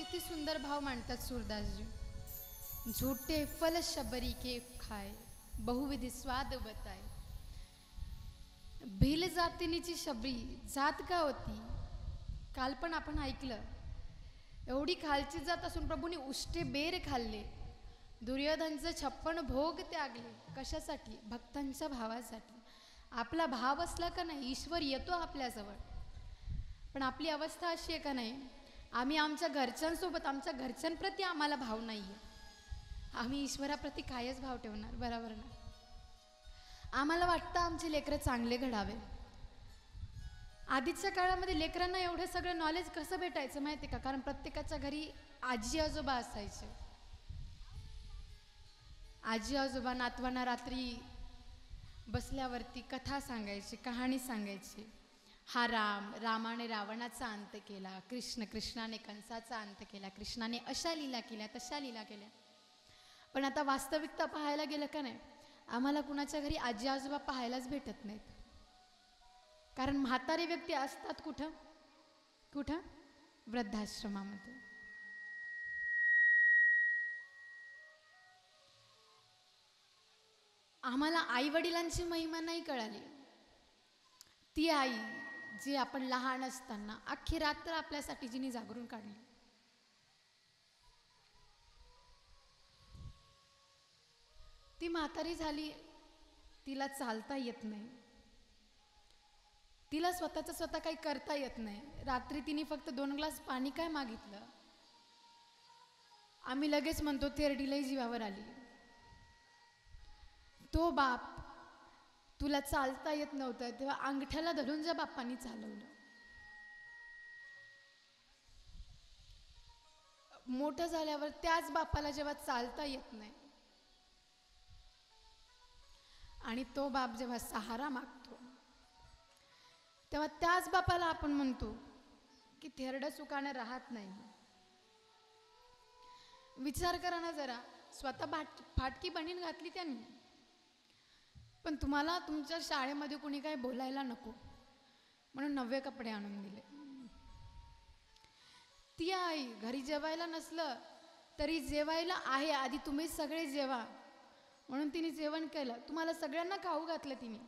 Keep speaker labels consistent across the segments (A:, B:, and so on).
A: किती सुंदर भाव मांडतात सूरदासजी. झूठे फल शबरी के खाए, बहुविध स्वाद बताए. भिल जातीनीची शबरी जात का होती? काल पण आपण ऐकलं. एवढी खालची जात असून प्रभूंनी उष्टे बेर खाल्ले. दुर्योधनचे 56 भोग त्यागले. कशासाठी? भक्तांच्या भावासाठी. आपला भाव असला का नाही ईश्वर येतो आपल्याजवळ. पण आपली अवस्था अशी आहे का नाही, आम्ही आमच्या घरच्यांसोबत आमच्या घरच्यांप्रती आम्हाला भाव नाही आहे. आम्ही ईश्वराप्रती कायच भाव ठेवणार? बरोबर ना. आम्हाला वाटतं आमचे लेकरं चांगले घडावे. आधीच्या काळामध्ये लेकरांना एवढं सगळं नॉलेज कसं भेटायचं माहिती का? कारण प्रत्येकाच्या घरी आजी आजोबा असायचे. आजी आजोबा नातवांना रात्री बसल्यावरती कथा सांगायची, कहाणी सांगायची. हा रामाने रावणाचा अंत केला, कृष्णाने कंसाचा अंत केला, कृष्णाने अशा लीला केल्या, तशा लीला केल्या. पण आता वास्तविकता पाहायला गेलं का नाही, आम्हाला कुणाच्या घरी आजी आजोबा पाहायलाच भेटत नाहीत. कारण म्हातारी व्यक्ती असतात कुठं कुठं? वृद्धाश्रमामध्ये. आम्हाला आई वडिलांची महिमा नाही कळाली. ती आई जी आपण लहान असताना अख्खी रात्र आपल्यासाठी जिने जागरून काढली. ती म्हातारी झाली, तिला चालता येत नाही, तिला स्वतः काही करता येत नाही. रात्री तिने फक्त 2 ग्लास पाणी काय मागितलं, आम्ही लगेच म्हणतो तेरडीलाही जीवावर आली. तो बाप, तुला चालता येत नव्हतं तेव्हा अंगठ्याला धरून ज्या बाप्पांनी चालवलं. मोठं झाल्यावर त्याच बापाला जेव्हा चालता येत नाही आणि तो बाप जेव्हा सहारा मागतो, तेव्हा त्याच बापाला आपण म्हणतो की थेरडं सुखानं राहत नाही. विचार करा ना जरा, स्वतः फाटकी बनीन घातली त्यांनी, पण तुम्हाला तुमच्या शाळेमध्ये कुणी काही बोलायला नको म्हणून 9 कपडे आणून दिले. ती आई घरी जेवायला नसलं तरी जेवायला आहे, आधी तुम्ही सगळे जेवा म्हणून तिने जेवण केलं. तुम्हाला सगळ्यांना खाऊ घातलं तिने.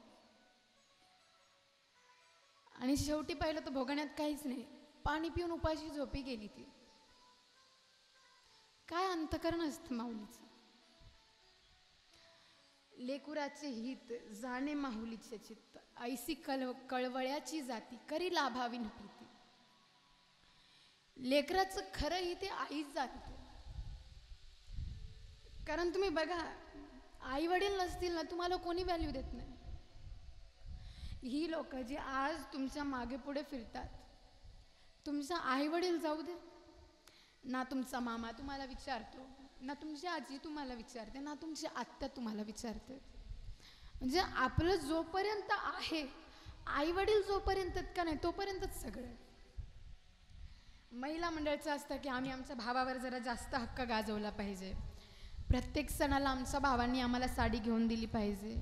A: आणि शेवटी पाहिलं तर भोगण्यात काहीच नाही, पाणी पिऊन उपाशी झोपी गेली ती. काय अंतकरण असतं माऊलीचं. लेकुराचे हित जाणे माहुलीचे चित्त, ऐसी कळवळ्याची जाती करी लाभावी प्रीती. लेकराचं खरं हित आईच जाणते. कारण तुम्ही बघा, आई वडील नसतील ना तुम्हाला कोणी व्हॅल्यू देत नाही. ही लोक जी आज तुमच्या मागे पुढे फिरतात, तुमचा आई वडील जाऊ दे ना, तुमचा मामा तुम्हाला विचारतो ना, तुमची आजी तुम्हाला विचारते ना, तुमची आत्या तुम्हाला विचारते. म्हणजे आपलं जोपर्यंत आहे, आई वडील जोपर्यंत का नाही तोपर्यंतच सगळं. महिला मंडळाचं असतं की आम्ही आमच्या भावावर जरा जास्त हक्क गाजवला पाहिजे, प्रत्येक सणाला आमच्या भावांनी आम्हाला साडी घेऊन दिली पाहिजे.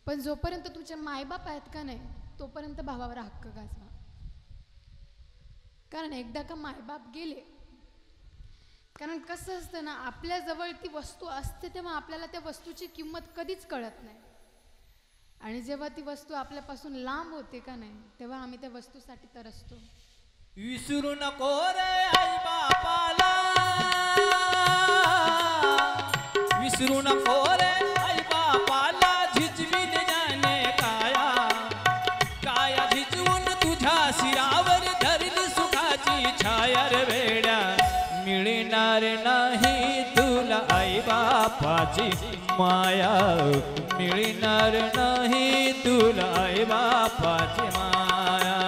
A: पण जोपर्यंत तुमचे मायबाप आहेत का नाही तोपर्यंत भावावर हक्क गाजवा. कारण एकदा का मायबाप गेले, कारण कसं असतं ना, आपल्याजवळ ती वस्तू असते तेव्हा आपल्याला त्या वस्तूची किंमत कधीच कळत नाही. आणि जेव्हा ती वस्तू आपल्यापासून लांब होते का नाही तेव्हा आम्ही त्या वस्तूसाठी तरसतो.
B: विसरू नको रे आई बापाला, विसरू नको रे आई बापाला, झिजवीन जाणे काया, काया झिजवून तुझ्या शिरावर धरली सुखाची छाया रे वेड्या. मिळणार नाही तुला आई बापाची माया, मिळणार नाही तुला आई बापाची माया.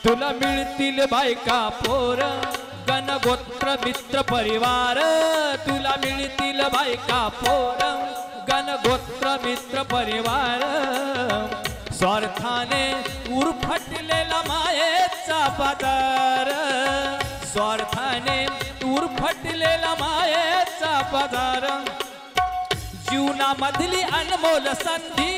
B: तुला मिळतील बायका पोर, गणगोत्र मित्र परिवार, तुला मिळतील बायका पोर, गणगोत्र मित्र परिवार. स्वार्थाने उरफटलेला मायेचा पदार, स्वार्थाने उरफटलेला मायेचा पदार, जीवनामधली अनमोल संधी,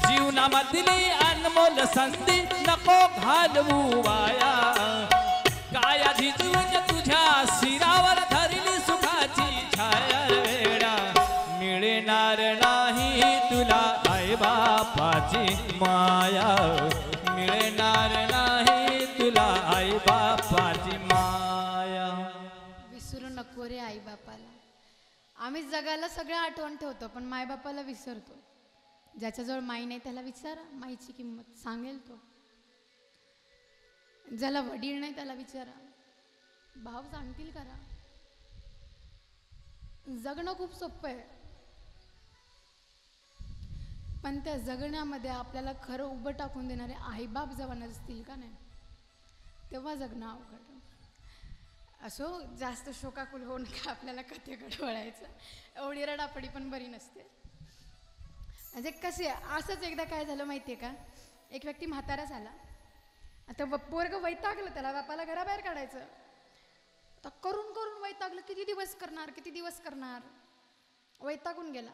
B: जीवनामधली अनमोल संधी नको घालवू वाया, काया झिजून तुझ्या शिरावर धरली सुखाची छाया वेडा, मिळणार नाही तुला आई बापाची माया, मिळणार नाही तुला आई बापाची माया.
A: विसरू नको रे आई बापाला. आम्ही जगाला सगळं आठवण ठेवतो पण माय बापाला विसरतो. ज्याच्याजवळ माई नाही त्याला विचारा माईची किंमत सांगेल तो. ज्याला वडील नाही त्याला विचारा भाव सांगतील करा. जगणं खूप सोपं आहे पण त्या जगण्यामध्ये आपल्याला खरं उभं टाकून देणारे आईबाप जेव्हा नसतील का नाही तेव्हा जगणं अवघड. असो जास्त शोकाकुल होऊन का आपल्याला कथेकडे वळायचं. एवढी रडापडी पण बरी नसते. म्हणजे कसे असंच एकदा काय झालं माहिती आहे का. एक व्यक्ती म्हातारा झाला. आता पोरग वैतागलं त्याला बापाला घराबाहेर काढायचं. आता करून करून वैतागलं. किती दिवस करणार वैतागून गेला.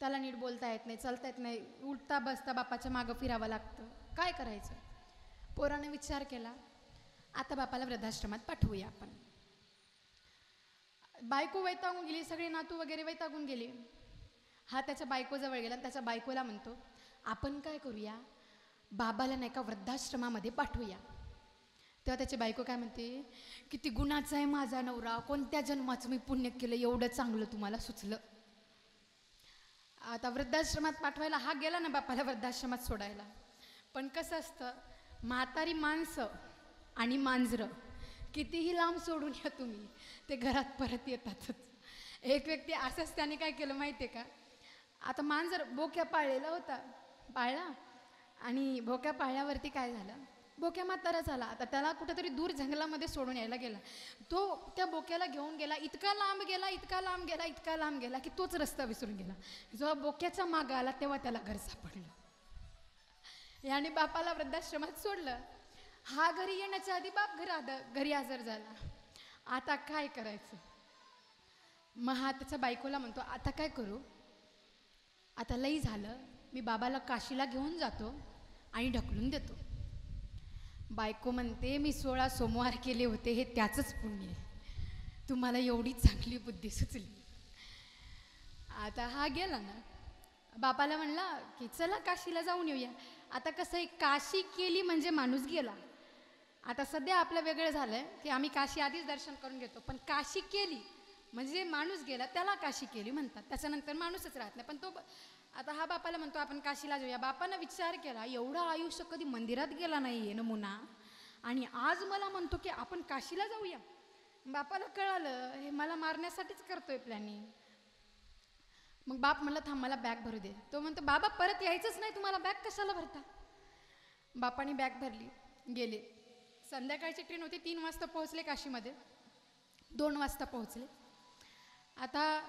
A: त्याला नीट बोलता येत नाही चालता येत नाही. उठता बसता बापाच्या मागं फिरावं लागतं. काय करायचं. पोराने विचार केला आता बापाला वृद्धाश्रमात पाठवूया आपण. बायको वैतागून गेली. सगळे नातू वगैरे वैतागून गेले. हा त्याच्या बायकोजवळ गेला. त्याच्या बायकोला म्हणतो आपण काय करूया बाबाला नाही का वृद्धाश्रमामध्ये पाठवूया. तेव्हा त्याची बायको काय म्हणते किती गुणाचा आहे माझा नवरा. कोणत्या जन्माचं मी पुण्य केलं एवढं चांगलं तुम्हाला सुचलं. आता वृद्धाश्रमात पाठवायला हा गेला ना बापाला वृद्धाश्रमात सोडायला. पण कसं असतं म्हातारी माणसं आणि मांजरं कितीही लांब सोडून या तुम्ही ते घरात परत येतातच. एक व्यक्ती असंच त्याने काय केलं माहिती आहे का. आता मांजर बोक्या पाळलेला होता. पाळला आणि बोक्या पाळल्यावरती काय झालं बोक्या म्हातारा झाला. आता त्याला कुठेतरी दूर जंगलामध्ये सोडून यायला गेला. तो त्या बोक्याला घेऊन गेला. इतका लांब गेला की तोच रस्ता विसरून गेला. जेव्हा बोक्याच्या मागं आला तेव्हा त्याला घर सापडलं. याने बापाला वृद्धाश्रमात सोडलं. हा घरी येण्याच्या आधी बाप घरी हजर झाला. आता काय करायचं. मग हा त्याच्या बायकोला म्हणतो आता काय करू. आता लई झालं मी बाबाला काशीला घेऊन जातो आणि ढकलून देतो. बायको म्हणते मी 16 सोमवार केले होते हे त्याचंच पुण्य आहे. तुम्हाला एवढी चांगली बुद्धी सुचली. आता हा गेला ना बापाला म्हणला की चला काशीला जाऊन येऊया. आता कसं आहे काशी केली म्हणजे माणूस गेला. आता सध्या आपलं वेगळं झालंय की आम्ही काशी आधीच दर्शन करून घेतो. पण काशी केली म्हणजे माणूस गेला त्याला काशी केली म्हणतात. त्याच्यानंतर माणूसच राहत नाही. पण तो आता हा बापाला म्हणतो आपण काशीला जाऊया. बापानं विचार केला एवढं आयुष्य कधी मंदिरात गेला नाही आहे नमुना आणि आज मला म्हणतो की आपण काशीला जाऊया. बापाला कळालं हे मला मारण्यासाठीच करतोय प्लॅनिंग. मग बाप म्हणलं थांब मला बॅग भरू दे. तो म्हणतो बाबा परत यायचंच नाही तुम्हाला बॅग कशाला भरता. बापाने बॅग भरली गेले. संध्याकाळची ट्रेन होती. 3 वाजता पोहोचले काशीमध्ये. 2 वाजता पोहोचले. आता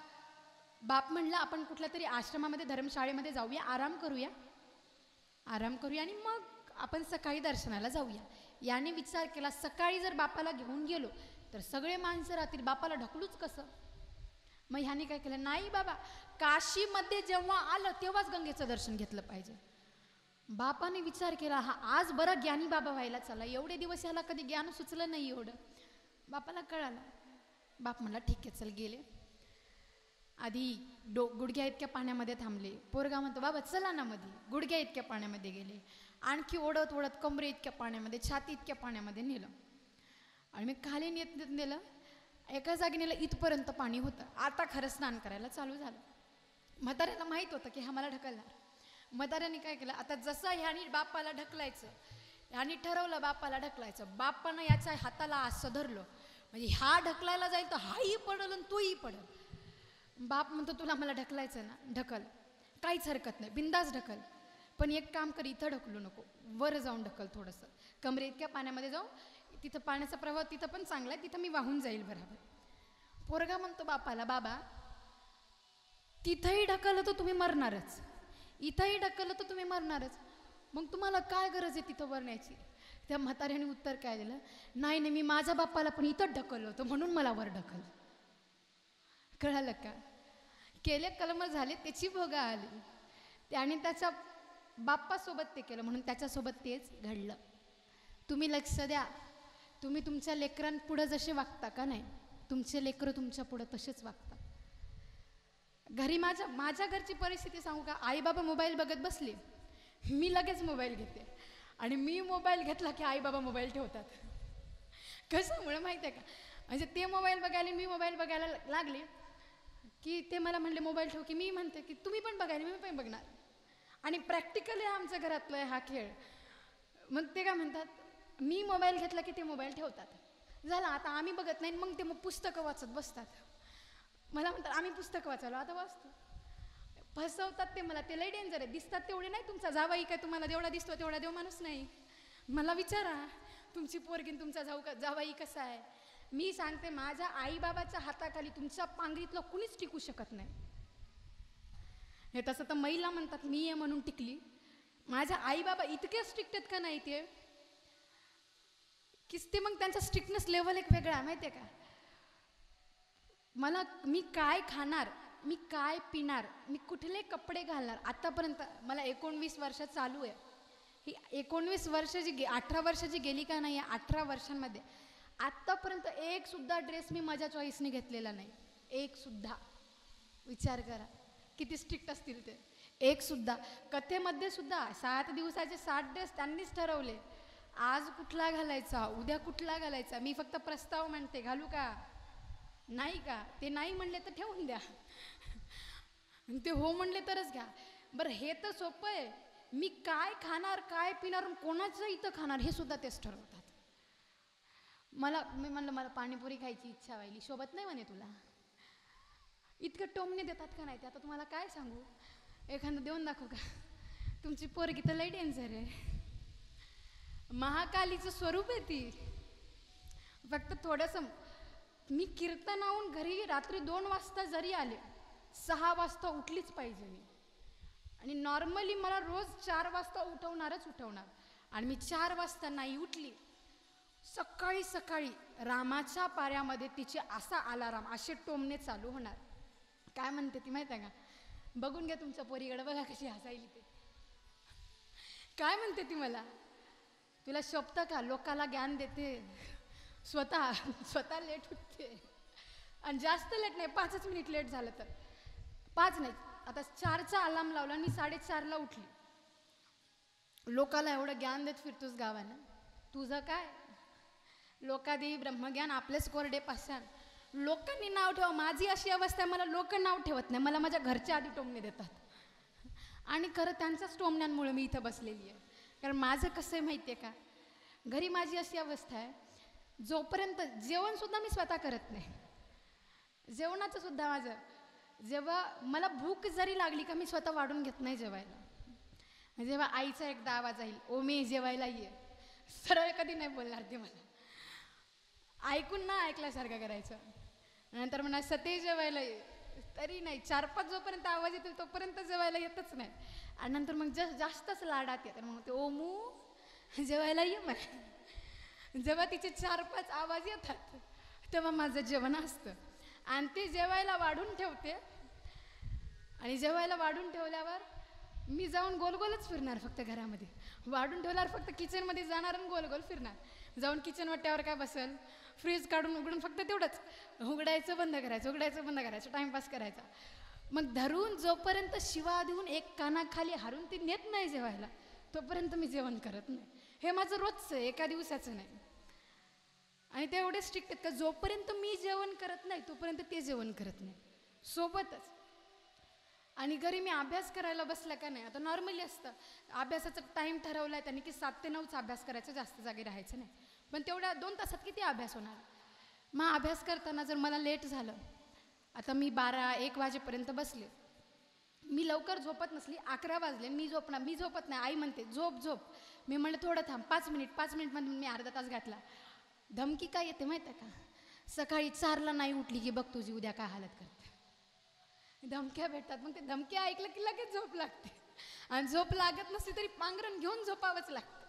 A: बाप म्हणला आपण कुठल्या तरी आश्रमामध्ये धर्मशाळेमध्ये जाऊया आराम करूया आणि मग आपण सकाळी दर्शनाला जाऊया. याने विचार केला सकाळी जर बापाला घेऊन गेलो तर सगळे माणसं राहतील बापाला ढकलूच कसं. मग ह्याने काय केलं नाही बाबा काशीमध्ये जेव्हा आलं तेव्हाच गंगेचं दर्शन घेतलं पाहिजे. बापाने विचार केला हा आज बरं ज्ञानी बाबा व्हायला चला. एवढे दिवस याला कधी ज्ञान सुचलं नाही एवढं. बापाला कळालं. बाप म्हणला ठीक आहे चल गेले. आधी गुडघ्या इतक्या पाण्यामध्ये थांबले. पोरगा म्हणतो बाबा चला ना मध्ये. गुडघ्या इतक्या पाण्यामध्ये गेले. आणखी ओढत ओढत कमरे इतक्या पाण्यामध्ये छाती इतक्या पाण्यामध्ये नेलं आणि मी खाली नेलं. एका जागी नेलं इथपर्यंत पाणी होतं. आता खरं स्नान करायला चालू झालं. म्हाताऱ्याला माहीत होतं की हा मला ढकलणार. म्हाताऱ्याने काय केलं आता जसं ह्यानी बापाला ढकलायचं ह्यानी ठरवलं बापाला ढकलायचं. बापानं याच्या हाताला असं धरलं म्हणजे हा ढकलायला जाईल तर हाही पडल आणि तोही पडल. बाप म्हणतो तुला मला ढकलायचं ना ढकल काहीच हरकत नाही बिंदास ढकल. पण एक काम कर इथं ढकलू नको वर जाऊन ढकल थोडंसं. कमरे इतक्या पाण्यामध्ये जाऊ तिथं पाण्याचा प्रवाह तिथं पण चांगला आहे तिथं मी वाहून जाईल बरोबर. पोरगा म्हणतो बापाला, बाबा तिथंही ढकललं तर तुम्ही मरणारच, इथंही ढकललं तर तुम्ही मरणारच, मग तुम्हाला काय गरज आहे तिथं मरण्याची? त्या म्हाताऱ्याने उत्तर काय दिलं, नाही नाही, मी माझ्या बाप्पाला पण इथंच ढकललं होतं म्हणून मला वर ढकल. कळालं का? केले कलम झाले, त्याची भोगा आली. त्याने त्याच्या बाप्पासोबत ते केलं म्हणून त्याच्यासोबत तेच घडलं. तुम्ही लक्ष द्या, तुम्ही तुमच्या लेकरांपुढं जसे वागता का नाही, तुमचे लेकरं तुमच्या पुढं तसेच वागतात. घरी माझ्या घरची परिस्थिती सांगू का? आई बाबा मोबाईल बघत बसले, मी लगेच मोबाईल घेते, आणि मी मोबाईल घेतला की आई बाबा मोबाईल ठेवतात. कशामुळे माहिती आहे का? म्हणजे ते मोबाईल बघायला, मी मोबाईल बघायला लागले की ते मला म्हणले मोबाईल ठेव, की मी म्हणते की तुम्ही पण बघायला, मी पण बघणार. आणि प्रॅक्टिकली आमच्या घरातलं आहे हा खेळ. मग ते काय म्हणतात, मी मोबाईल घेतला की ते मोबाईल ठेवतात. झालं, आता आम्ही बघत नाही, मग ते पुस्तकं वाचत बसतात. मला म्हणतात आम्ही पुस्तकं वाचायला, आता वाचतो. फसवतात ते मला, ते लई डेंजर आहे. दिसतात तेवढे नाही, तुमचा जावाई काय तुम्हाला जेवढा दिसतो तेवढा देव माणूस नाही. मला विचारा तुमची पोरगीन तुमचा जावाई कसा आहे. मी सांगते, माझ्या आईबाबाच्या हाताखाली तुमच्या पांगरीतलं कुणीच टिकू शकत नाही. हे तसं तर महिला म्हणतात मी आहे म्हणून टिकली. माझ्या आईबाबा इतके स्ट्रिक्ट आहेत का नाही ते, की ते मग त्यांचा स्ट्रिक्टनेस लेवल एक वेगळा आहे माहिती आहे का. मी काय खाणार, मी काय पिणार, मी कुठले कपडे घालणार, आतापर्यंत मला 19 वर्ष चालू आहे. ही 19 वर्ष 18 वर्षाची गेली का नाही, 18 वर्षांमध्ये आत्तापर्यंत एक सुद्धा ड्रेस मी माझ्या चॉईसने घेतलेला नाही. एक सुद्धा. विचार करा किती स्ट्रिक्ट असतील ते. एक सुद्धा. कथेमध्ये सुद्धा 7 दिवसाचे 7 ड्रेस त्यांनीच ठरवले. आज कुठला घालायचा, उद्या कुठला घालायचा. मी फक्त प्रस्ताव म्हणते, घालू का नाही का. ते नाही म्हणले तर ठेवून द्या, ते हो म्हणले तरच घ्या. बरं हे तर सोपं आहे. मी काय खाणार, काय पिणार, कोणाचं इथं खाणार हे सुद्धा तेच ठरवतात. मी म्हणलं मला पाणीपुरी खायची इच्छा व्हायली, शोभत नाही म्हणे तुला. इतकं टोमणे देतात का नाही ते, आता तुम्हाला काय सांगू. एखादं देऊन दाखवू का? तुमची पोरगी तर लई डेंजर आहे. महाकालीचं स्वरूप आहे ती. फक्त थोडंसं मी कीर्तनाहून घरी रात्री 2 वाजता जरी आले, 6 वाजता उठलीच पाहिजे मी. आणि नॉर्मली मला रोज 4 वाजता उठवणार. आणि मी 4 वाजता नाही उठली, सकाळी सकाळी रामाच्या पाऱ्यामध्ये तिचे असा अलाराम, असे टोमणे चालू होणार. काय म्हणते ती माहिती आहे का? बघून घ्या तुमच्या पोरीकडे, बघा कशी हसायली ते. काय म्हणते ती मला, तुला शोभतं का, लोकाला ज्ञान देते, स्वतः लेट उठते. आणि जास्त लेट नाही, 5च मिनिट लेट झालं तर 5 नाही, आता 4चा अलार्म लावला आणि मी 4:30ला उठली. लोकाला एवढं ज्ञान देत फिरतोस गावानं, तुझं काय. लोकादी ब्रह्मज्ञान आपलेच कोरडे पाषाण. लोकांनी नाव ठेवा. माझी अशी अवस्था आहे, मला लोक नाव ठेवत नाही, मला माझ्या घरच्या आधी टोमणे देतात. आणि खरं त्यांच्याच टोमण्यांमुळे मी इथं बसलेली आहे. कारण माझं कसं आहे माहिती आहे का, घरी माझी अशी अवस्था आहे, जोपर्यंत जेवणसुद्धा मी स्वतः करत नाही. जेवणाचं सुद्धा माझं, जेव्हा मला भूक जरी लागली का मी स्वतः वाढून घेत नाही जेवायला. जेव्हा आईचा एकदा आवाज येईल, ओ मी जेवायला ये, सरळ कधी नाही बोलणार ते मला, ऐकून ना ऐकल्यासारखं करायचं. नंतर म्हणा सते जेवायला ये, तरी नाही. 4-5 जोपर्यंत आवाज येतील तोपर्यंत जेवायला येतच नाही. आणि नंतर मग जास्तच लाडात येतात. मग ते ओमू जेवायला ये मला. जेव्हा तिचे 4-5 आवाज येतात तेव्हा माझं जेवण असतं. आणि ते जेवायला वाढून ठेवते. आणि जेवायला वाढून ठेवल्यावर मी जाऊन गोलगोलच फिरणार फक्त घरामध्ये. वाढून ठेवल्यावर फक्त किचनमध्ये जाणार आणि गोलगोल फिरणार. जाऊन किचन वाट्यावर काय बसेल, फ्रीज काढून उघडून फक्त तेवढंच उघडायचं बंद करायचं, टाईमपास करायचा. मग धरून जोपर्यंत शिवा देऊन एक कानाखाली हारून ती नेत नाही जेवायला, तोपर्यंत मी जेवण करत नाही. हे माझं रोजचं आहे, एका दिवसाचं नाही. आणि ते एवढे स्ट्रिक्ट आहेत का जोपर्यंत मी जेवण करत नाही तोपर्यंत ते जेवण करत नाही सोबतच. आणि घरी मी अभ्यास करायला बसला का नाही, आता नॉर्मली असतं अभ्यासाचा टाईम ठरवला आहे त्यांनी की 7 ते 9चा अभ्यास करायचा, जास्त जागी राहायचं नाही. पण तेवढ्या 2 तासात किती अभ्यास होणार. मग अभ्यास करताना जर मला लेट झालं, आता मी 12-1 वाजेपर्यंत बसले, मी लवकर झोपत नसली, 11 वाजले, मी झोपत नाही. आई म्हणते झोप. मी म्हणलं थोडं थांब, 5 मिनिट. 5 मिनिटमध्ये मी अर्धा तास घातला. धमकी काय येते माहिती आहे का, सकाळी 4ला नाही उठली की बघ तुझी उद्या काय हालत करते. धमक्या भेटतात, मग ते धमक्या ऐकलं की लगेच झोप लागते, आणि झोप लागत नसली तरी पांघरण घेऊन झोपावंच लागतं.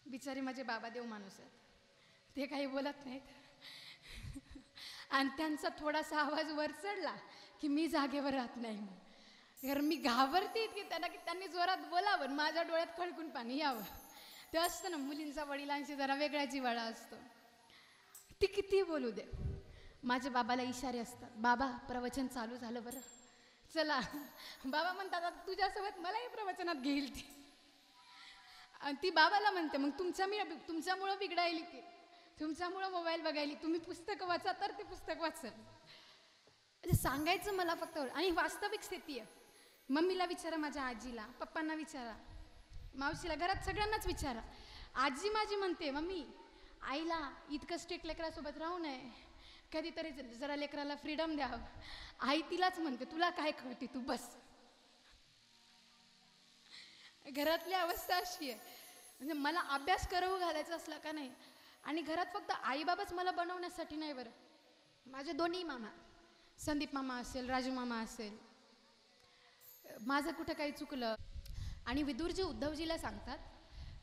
A: बिचारे माझे बाबा देव माणूस आहेत, ते काही बोलत नाहीत, आणि त्यांचा थोडासा आवाज वर चढला की मी जागेवर राहत नाही. कारण मी घाबरते की त्यांनी जोरात बोलावं, माझ्या डोळ्यात खळकून पाणी यावं. ते असतं ना, मुलींचा वडिलांशी जरा वेगळा जिव्हाळा असतो. ती किती बोलू दे, माझ्या बाबाला इशारे असतात, बाबा प्रवचन चालू झालं बरं, चला. बाबा म्हणतात आता तुझ्यासोबत मलाही प्रवचनात घेईल ती. आणि ती बाबाला म्हणते मग तुमच्यामुळं बिघडायली ती, तुमच्यामुळं मोबाईल बघायली, तुम्ही पुस्तकं वाचा तर ते पुस्तक वाचल. म्हणजे सांगायचं मला फक्त. आणि वास्तविक स्थिती आहे. मम्मीला विचारा, माझ्या आजीला, पप्पांना विचारा, मावशीला, घरात सगळ्यांनाच विचारा. आजी माझी म्हणते मम्मी आईला इतकं स्ट्रिक्ट लेकरासोबत राहू नये, कधीतरी जरा लेकराला फ्रीडम द्यावं. आई तिलाच म्हणते तुला काय कळते, तू बस. घरातली अवस्था अशी आहे. म्हणजे मला अभ्यास करू घालायचा असला का नाही, आणि घरात फक्त आईबाबाच मला बनवण्यासाठी नाही बरं, माझे दोन्ही मामा, संदीप मामा असेल, राजू मामा असेल, माझं कुठं काही चुकलं. आणि विदुरजी उद्धवजीला सांगतात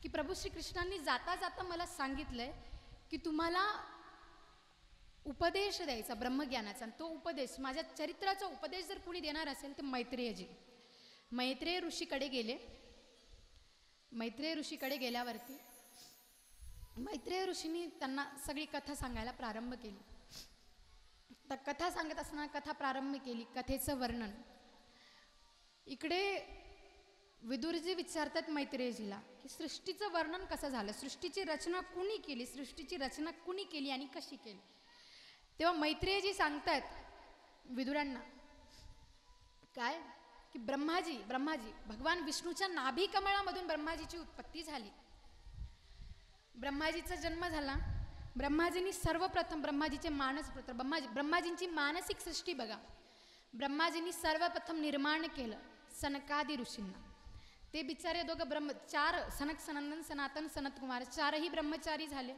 A: की प्रभू श्रीकृष्णांनी जाता जाता मला सांगितलंय की तुम्हाला उपदेश द्यायचा ब्रह्मज्ञानाचा. तो उपदेश, माझ्या चरित्राचा उपदेश जर कुणी देणार असेल तर मैत्रेयजी. मैत्रेय ऋषीकडे गेले. मैत्रेय ऋषीकडे गेल्यावरती मैत्रेय ऋषींनी त्यांना सगळी कथा सांगायला प्रारंभ केली. तर कथा सांगत असताना कथा प्रारंभ केली, कथेचं वर्णन. इकडे विदुरजी विचारतात मैत्रेयजीला की सृष्टीचं वर्णन कसं झालं, सृष्टीची रचना कुणी केली, सृष्टीची रचना कुणी केली आणि कशी केली. तेव्हा मैत्रेयजी सांगतायत विदुरांना काय की ब्रह्माजी भगवान विष्णूच्या नाभी कमळामधून ब्रह्माजीची उत्पत्ती झाली. ब्रह्माजीचा जन्म झाला. ब्रह्माजींनी सर्वप्रथम ब्रह्माजीचे मानसपुत्र ब्रह्माजींची मानसिक सृष्टी बघा. ब्रह्माजींनी सर्वप्रथम निर्माण केलं सनकादी ऋषींना. ते बिचारे दोघं चार सनक, सनंदन, सनातन, सनतकुमार, चारही ब्रह्मचारी झाले.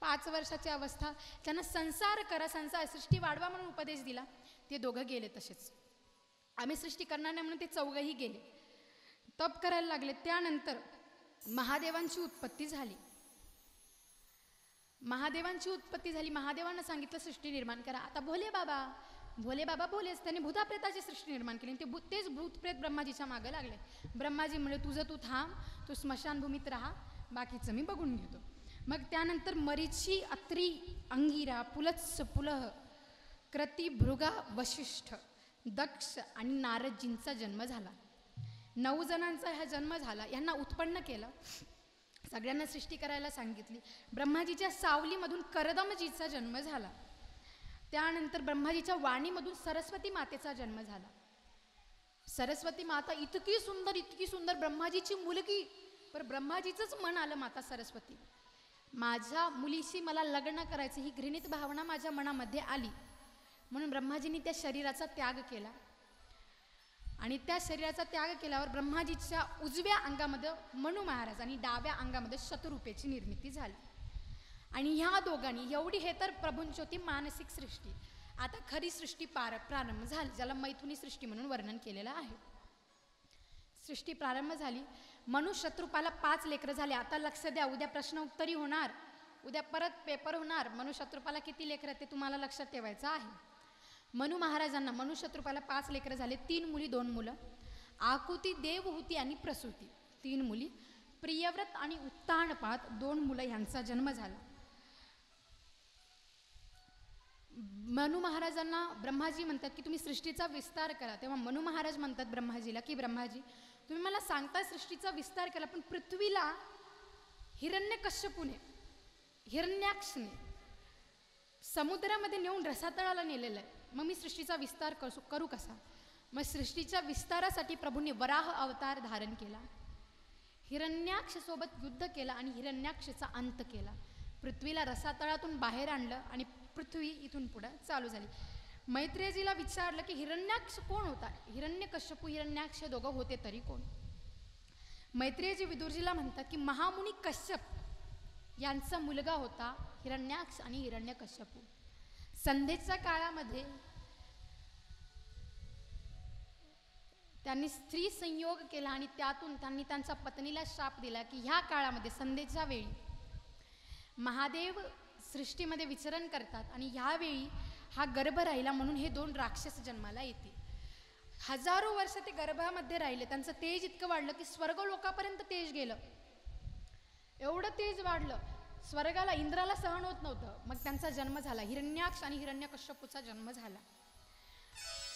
A: 5 वर्षाची अवस्था. त्यांना संसार करा, संसार सृष्टी वाढवा म्हणून उपदेश दिला. ते दोघं गेले तसेच. आम्ही सृष्टी करणार नाही म्हणून ते चौघही गेले, तप करायला लागले. त्यानंतर महादेवांची उत्पत्ती झाली. महादेवांना सांगितलं सृष्टी निर्माण करा. आता भोले बाबा भोलेच, त्यांनी भूताप्रेताची सृष्टी निर्माण केली. तेच भूतप्रेत ब्रह्माजीच्या मागे लागले. ब्रह्माजी म्हणले तुझं तू थांब, तू स्मशानभूमीत राहा, बाकीचं मी बघून घेतो. मग त्यानंतर मरीची, अत्री, अंगिरा, पुलत्स, पुलह, क्रती, भृगा, वशिष्ठ, दक्ष आणि नारदजींचा जन्म झाला. 9 जणांचा हा जन्म झाला. यांना उत्पन्न केलं, सगळ्यांना सृष्टी करायला सांगितली. ब्रह्माजीच्या सावलीमधून करदमजीचा जन्म झाला. त्यानंतर ब्रह्माजीच्या वाणीमधून सरस्वती मातेचा जन्म झाला. सरस्वती माता इतकी सुंदर ब्रह्माजीची मुलगी. पण ब्रह्माजीचंच मन आलं माता सरस्वती, माझ्या मुलीशी मला लग्न करायचं, ही घृणित भावना माझ्या मनामध्ये आली. म्हणून ब्रह्माजींनी त्या शरीराचा त्याग केला. आणि त्या शरीराचा त्याग केल्यावर ब्रह्माजीच्या उजव्या अंगामध्ये मनु महाराज आणि डाव्या अंगामध्ये शतरूपेची निर्मिती झाली. आणि ह्या दोघांनी एवढी, हे तर प्रभूंची होती मानसिक सृष्टी. आता खरी सृष्टी प्रारंभ झाली, ज्याला मैथुनी सृष्टी म्हणून वर्णन केलेलं आहे. सृष्टी प्रारंभ झाली. मनु शत्रुपाला 5 लेकरं झाले. आता लक्ष द्या, उद्या प्रश्न उत्तरी होणार, उद्या परत पेपर होणार. मनु शत्रुपाला किती लेकरं ते तुम्हाला लक्षात ठेवायचं आहे. मनु शत्रुपाला 5 लेकरं झाले. 3 मुली 2 मुलं. आकुती, देवहूती आणि प्रसूती 3 मुली. प्रियव्रत आणि उत्तानपाद 2 मुलं यांचा जन्म झाला. मनु महाराजांना ब्रह्माजी म्हणतात की तुम्ही सृष्टीचा विस्तार करा. तेव्हा मनु महाराज म्हणतात ब्रह्माजीला की ब्रह्माजी तुम्ही मला सांगता सृष्टीचा विस्तार केला, पण पृथ्वीला हिरण्यकश्यपूने, हिरण्याक्षने समुद्रामध्ये नेऊन रसातळाला नेलेलं आहे. मग मी सृष्टीचा विस्तार करू कसा? मग सृष्टीच्या विस्तारासाठी प्रभूंनी वराह अवतार धारण केला. हिरण्याक्ष सोबत युद्ध केला आणि हिरण्याक्षचा अंत केला. पृथ्वीला रसातळातून बाहेर आणलं आणि पृथ्वी इथून पुढे चालू झाली. मैत्रेयजीला विचारलं की हिरण्याक्ष कोण होता? हिरण्यकश्यपू, हिरण्याक्ष दोघं होते तरी कोण? मैत्रेयजी विदुरजीला म्हणतात की महामुनी कश्यप यांचा मुलगा होता हिरण्याक्ष आणि हिरण्यकश्यपू. संध्येच्या काळामध्ये त्यांनी स्त्री संयोग केला आणि त्यातून त्यांनी त्यांच्या पत्नीला शाप दिला की ह्या काळामध्ये संध्येच्या वेळी महादेव सृष्टीमध्ये विचरण करतात आणि ह्यावेळी हा गर्भ राहिला म्हणून हे 2 राक्षस जन्माला येतील. हजारो वर्ष ते गर्भामध्ये राहिले. त्यांचं तेज इतकं वाढलं की स्वर्ग लोकापर्यंत तेज गेलं. एवढं तेज वाढलं स्वर्गाला इंद्राला सहन होत नव्हतं. मग त्यांचा जन्म झाला. हिरण्याक्ष आणि हिरण्यकश्यपूचा जन्म झाला.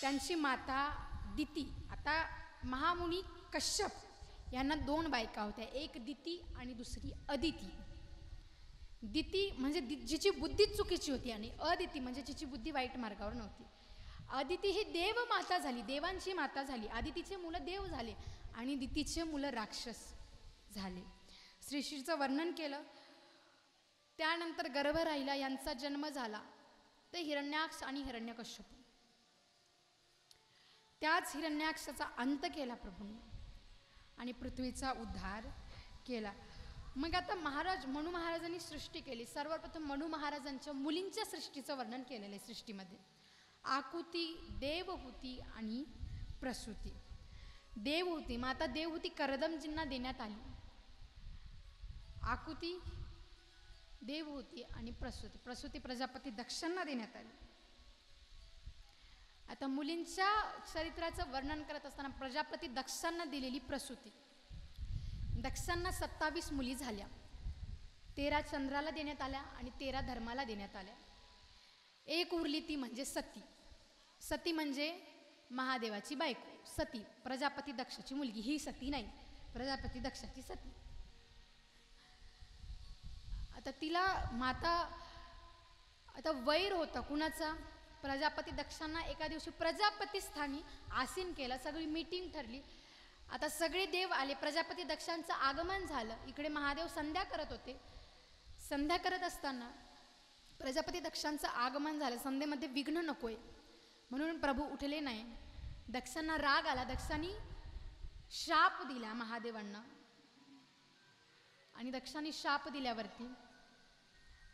A: त्यांची माता दिती. आता महामुनी कश्यप यांना 2 बायका होत्या, एक दिती आणि दुसरी अदिती. दिती म्हणजे जिची बुद्धी चुकीची होती आणि अदिती म्हणजे जिची बुद्धी वाईट मार्गावर नव्हती. अदिती ही देव माता झाली, देवांची माता झाली. आदितीचे मुलं देव झाले आणि दितीचे मुलं राक्षस झाले. सृष्टीचं वर्णन केलं. त्यानंतर गर्भ राहिला, यांचा जन्म झाला ते हिरण्याक्ष आणि हिरण्यकश्यप. त्याच हिरण्याक्षाचा अंत केला प्रभूंनी आणि पृथ्वीचा उद्धार केला. मग आता मनू महाराजांनी सृष्टी केली. सर्वप्रथम मनू महाराजांच्या मुलींच्या सृष्टीचं वर्णन केलेलं आहे सृष्टीमध्ये. आकुती, देवहूती आणि प्रसूती. देवहूती माता देवहूती करदमजींना देण्यात आली. आकुती, देवहूती आणि प्रसूती प्रजापती दक्षांना देण्यात आली. आता मुलींच्या चरित्राचं वर्णन करत असताना प्रजापती दक्षांना दिलेली प्रसूती. दक्षांना 27 मुली झाल्या. 13 चंद्राला देण्यात आल्या आणि 13 धर्माला देण्यात आल्या. एक उरली ती म्हणजे सती. सती म्हणजे महादेवाची बायको. सती प्रजापती दक्षाची मुलगी. ही सती नाही, प्रजापती दक्षाची सती. आता तिला आता वैर होता कुणाचा? प्रजापती दक्षांना एका दिवशी प्रजापती स्थानी आसीन केलं. सगळी मीटिंग ठरली. आता सगळे देव आले. प्रजापती दक्षांचं आगमन झालं. इकडे महादेव संध्या करत होते. संध्या करत असताना प्रजापती दक्षांचं आगमन झालं. संध्येमध्ये विघ्न नकोय म्हणून प्रभू उठले नाही. दक्षांना राग आला. दक्षांनी शाप दिला महादेवांना आणि दक्षांनी शाप दिल्यावरती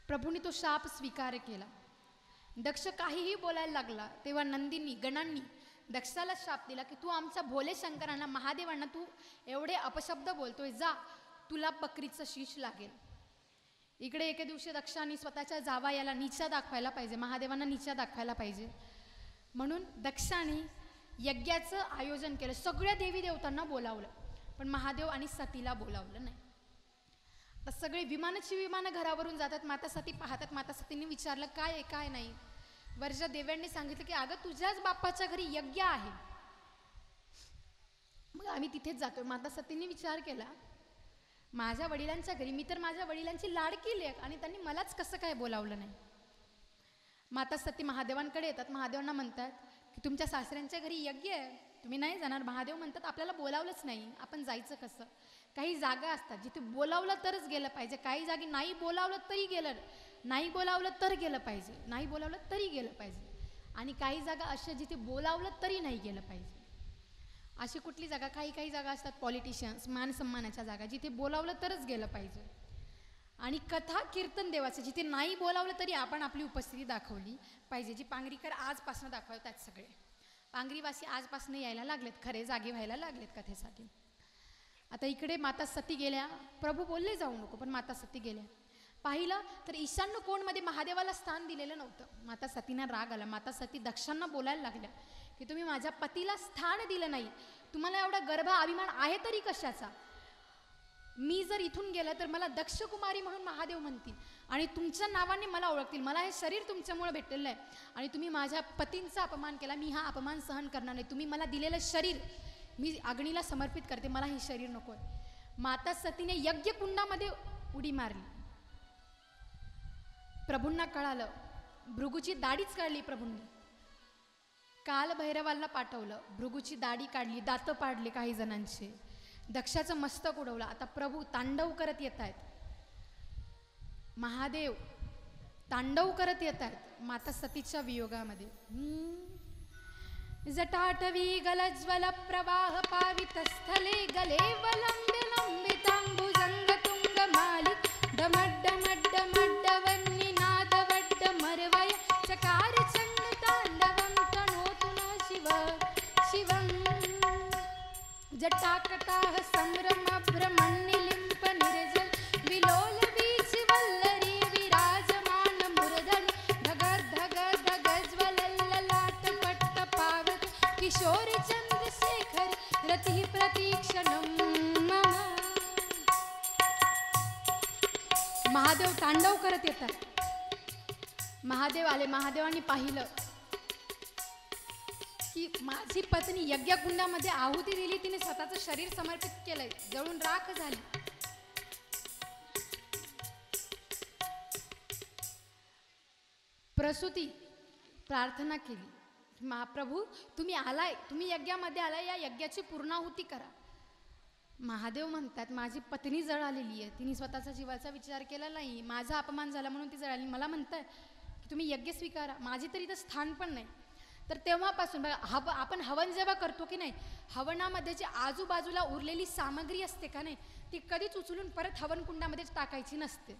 A: प्रभूंनी तो शाप स्वीकार केला. दक्ष काहीही बोलायला लागला तेव्हा नंदींनी गणांनी दक्षाला शाप दिला की तू आमच्या भोले शंकरांना महादेवांना तू एवढे अपशब्द बोलतोय, जा तुला बकरीचं शीश लागेल. इकडे एके दिवशी दक्षाने स्वतःच्या जावयाला नीचा दाखवायला पाहिजे, महादेवांना नीचा दाखवायला पाहिजे म्हणून दक्षाने यज्ञाचं आयोजन केलं. सगळ्या देवी देवतांना बोलावलं पण महादेव आणि सतीला बोलावलं नाही. तर सगळे विमानं घरावरून जातात. माता सती पाहतात. माता सतीने विचारलं काय आहे काय नाही. वरच्या देव्यांनी सांगितलं की अगं तुझ्याच बाप्पाच्या घरी यज्ञ आहे, मग आम्ही तिथेच जातोय. माता सतीने विचार केला माझ्या वडिलांच्या घरी, मी तर माझ्या वडिलांची लाडकी लेक आणि त्यांनी मलाच कसं काय बोलावलं नाही. माता सती महादेवांकडे येतात. महादेवांना म्हणतात की तुमच्या सासऱ्यांच्या घरी यज्ञ आहे, तुम्ही नाही जाणार. महादेव म्हणतात आपल्याला बोलावलंच नाही, आपण जायचं कसं. काही जागा असतात जिथे बोलावलं तरच गेलं पाहिजे, काही जागी नाही बोलावलं तरी गेलं, नाही बोलावलं तर गेलं पाहिजे, नाही बोलावलं तरी गेलं पाहिजे. आणि काही जागा अशा जिथे बोलावलं तरी नाही गेलं पाहिजे. अशी कुठली जागा? काही जागा असतात पॉलिटिशियन्स, मान सन्मानाच्या जागा, जिथे बोलावलं तरच गेलं पाहिजे. आणि कथा कीर्तन देवाचं जिथे नाही बोलावलं तरी आपण आपली उपस्थिती दाखवली पाहिजे. जी पांगरीकर आजपासून दाखवतात. सगळे पांगरीवासी आजपासून यायला लागलेत, खरे जागे व्हायला लागलेत कथेसाठी. आता इकडे माता सती गेल्या. प्रभू बोलले जाऊ नको, पण माता सती गेल्या. पाहिलं तर ईशान्य कोणमध्ये महादेवाला स्थान दिलेलं नव्हतं. माता सतींना राग आला. माता सती दक्षांना बोलायला लागल्या की तुम्ही माझ्या पतीला स्थान दिलं नाही, तुम्हाला एवढा गर्भ अभिमान आहे तरी कशाचा? मी जर इथून गेलं तर मला दक्ष कुमारी म्हणून महादेव म्हणतील आणि तुमच्या नावाने मला ओळखतील. मला हे शरीर तुमच्यामुळे भेटलेलं आहे आणि तुम्ही माझ्या पतींचा अपमान केला. मी हा अपमान सहन करणार नाही. तुम्ही मला दिलेलं शरीर मी अग्नीला समर्पित करते, मला हे शरीर नको आहे. माता सतीने यज्ञ कुंडामध्ये उडी मारली. प्रभूंना कळालं. भृगूची दाढीच काढली प्रभूंनी. काल भैरवाला पाठवलं, भृगूची दाढी काढली, दात पाडले काही जणांचे, दक्षाचं मस्तक उडवलं. आता प्रभू तांडव करत येत आहेत. महादेव तांडव करत येत आहेत माता सतीच्या वियोगामध्ये. जटाटवी गलज्वल प्रवाह पावितस्थले गले वलंब्य लंबितांबुजंग तुंग मालिक डमड्ड मड्ड मड्ड वन्निनाद वड्ड मरवय चकार शिवं जटाकटाह संभ्रम भ्रमण्यलिम्प निर्जल विलोल बीच वल्लरी विराजमान मूर्धनि धगध धगध धगज्वलल्ललाट पट्ट पावक किशोरी चंद्रशेखर रति प्रतीक्षणं मम. महादेव तांडव करत येतात. महादेव आले. महादेवांनी पाहिलं की माझी पत्नी यज्ञकुंडामध्ये आहुती दिली, तिने स्वतःचं शरीर समर्पित केलंय, जळून राख झाली. प्रसूती प्रार्थना केली, महाप्रभू तुम्ही आलाय, तुम्ही यज्ञामध्ये आलाय, या यज्ञाची पूर्णाहुती करा. महादेव म्हणतात माझी पत्नी जळालेली आहे, तिने स्वतःचा जीवाचा विचार केला नाही, माझा अपमान झाला म्हणून ती जळाली. मला म्हणताय की तुम्ही यज्ञ स्वीकारा, माझी तरी इथं स्थान पण नाही. तर तेव्हापासून बघा आपण हवन जेव्हा करतो की नाही, हवनामध्ये जी आजूबाजूला उरलेली सामग्री असते का नाही, ती कधीच उचलून परत हवन कुंडामध्येच टाकायची नसते.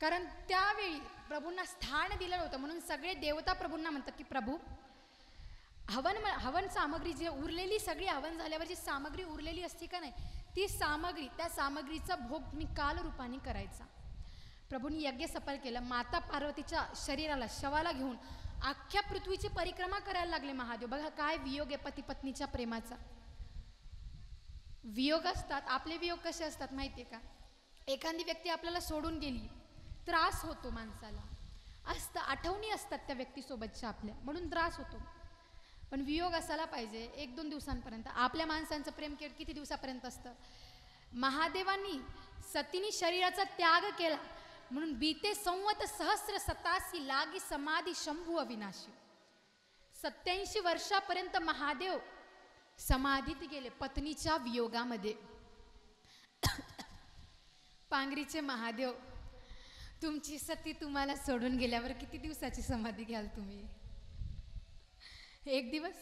A: कारण त्यावेळी प्रभूंना स्थान दिलं नव्हतं, म्हणून सगळे देवता प्रभूंना म्हणतात की प्रभू हवन सामग्री जे उरलेली, सगळी हवन झाल्यावर जी सामग्री उरलेली असते का नाही, ती सामग्री, त्या सामग्रीचा भोग मी काल रूपाने करायचा. प्रभूंनी यज्ञ सफल केलं. माता पार्वतीच्या शरीराला, शवाला घेऊन अख्ख्या पृथ्वीची परिक्रमा करायला लागले महादेव. बघा काय वियोग आहे पती पत्नीच्या प्रेमाचा. वियोग असतात, आपले वियोग कसे असतात माहिती आहे का? एखादी व्यक्ती आपल्याला सोडून गेली, त्रास होतो माणसाला, असतं, आठवणी असतात त्या व्यक्तीसोबतच्या आपल्या, म्हणून त्रास होतो. पण वियोग असायला पाहिजे 1-2 दिवसांपर्यंत. आपल्या माणसांचं प्रेम किती दिवसापर्यंत असतं? महादेवांनी सतीनी शरीराचा त्याग केला म्हणून बीते संवत सहस्र 87 लागी समाधी शंभू अविनाशी. 87 वर्षापर्यंत महादेव समाधीत गेले पत्नीच्या वियोगामध्ये. पांगरीचे महादेव, तुमची सती तुम्हाला सोडून गेल्यावर किती दिवसाची समाधी घ्याल तुम्ही? 1 दिवस,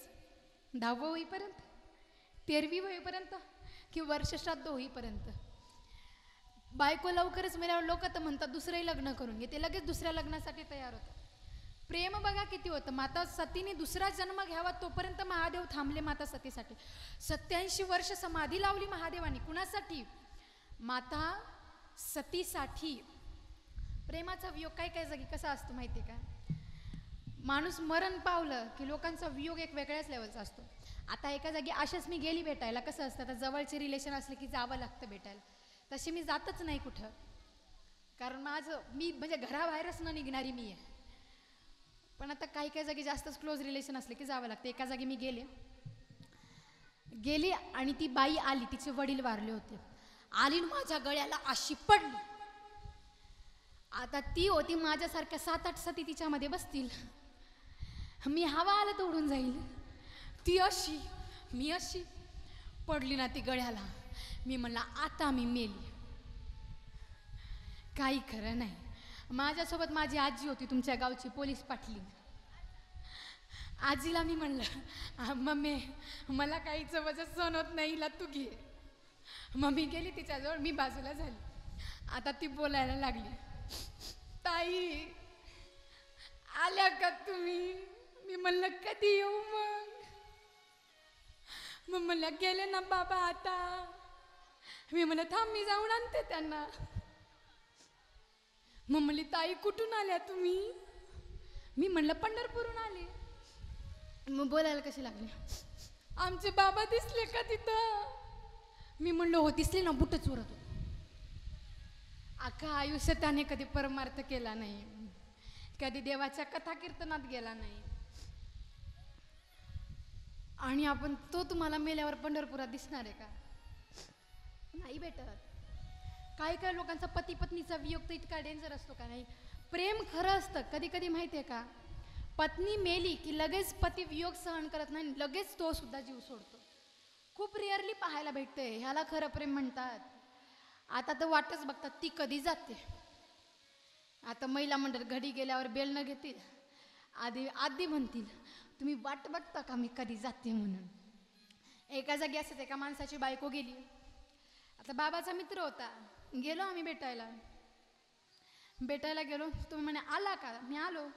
A: 10वी होईपर्यंत, 13वी होईपर्यंत, की वर्षश्राद्ध होईपर्यंत? बायको लवकरच मेल्यावर लोक तर म्हणतात दुसरंही लग्न करून घे, ते लगेच दुसऱ्या लग्नासाठी तयार होतात. प्रेम बघा किती होतं. माता सतीने दुसरा जन्म घ्यावा तोपर्यंत महादेव थांबले माता सतीसाठी. 87 वर्ष समाधी लावली महादेवानी. कुणासाठी? माता सतीसाठी. प्रेमाचा वियोग काय जागी कसा असतो माहिती आहे का? माणूस मरण पावलं की लोकांचा वियोग एक वेगळ्याच लेवलचा असतो. आता एका जागी अशाच मी गेली भेटायला, कसं असतं, आता जवळचे रिलेशन असले की जावं लागतं भेटायला. तशी मी जातच नाही कुठं, कारण मी म्हणजे घराबाहेरच न निघणारी मी आहे. पण आता काही जागी जास्तच क्लोज रिलेशन असले की जावं लागतं. एका जागी मी गेली आणि ती बाई आली, तिचे वडील वारले होते. आली माझ्या गळ्याला अशी पडली. आता ती होती माझ्यासारख्या 7-8 सती तिच्यामध्ये बसतील. मी हवा आलं तर उडून जाईल. ती अशी, मी अशी पडली ना ती गळ्याला. मी म्हणला आता मी मेली. काही खरं नाही. माझ्यासोबत माझी आजी होती, तुमच्या गावची पोलीस पाटली. आजीला मी म्हणलं मम्मी मला काहीच वजन सहन होत नाही, हिला तू घे. मम्मी गेली तिच्याजवळ, मी बाजूला झाली. आता ती बोलायला लागली, ताई आल्या का तुम्ही? मी म्हणलं कधी येऊ मग म्हणलं गेले ना बाबा आता. मी म्हणलं थांब मी जाऊन आणते त्यांना. मग म्हणली ताई कुठून आल्या तुम्ही? मी म्हणलं पंढरपूरहून आले. मग बोलायला कशी लागली, आमचे बाबा दिसले का तिथं? मी म्हणलं हो दिसले ना, बुट चोरत होते. अख्खा आयुष्य त्याने कधी परमार्थ केला नाही, कधी देवाच्या कथा कीर्तनात गेला नाही. आणि आपण तो तुम्हाला मेल्यावर पंढरपुरात दिसणार आहे का? नाही भेटत. काही लोकांचा पती पत्नीचा वियोग तर इतका डेंजर असतो का नाही. प्रेम खरं असतं. कधी कधी माहिती आहे का, पत्नी मेली की लगेच पती वियोग सहन करत नाही, लगेच तो सुद्धा जीव सोडतो. खूप रेअरली पाहायला भेटते. ह्याला खरं प्रेम म्हणतात. आता तर वाटच बघतात ती कधी जाते. आता महिला मंडळ घडी गेल्यावर बेल न घेतील, आधी म्हणतील तुम्ही वाट बघता का मी कधी जाते म्हणून. एका जागी असत एका माणसाची बायको गेली. आता बाबाचा मित्र होता, गेलो आम्ही भेटायला गेलो. तुम्ही म्हणे आला का? मी आलो.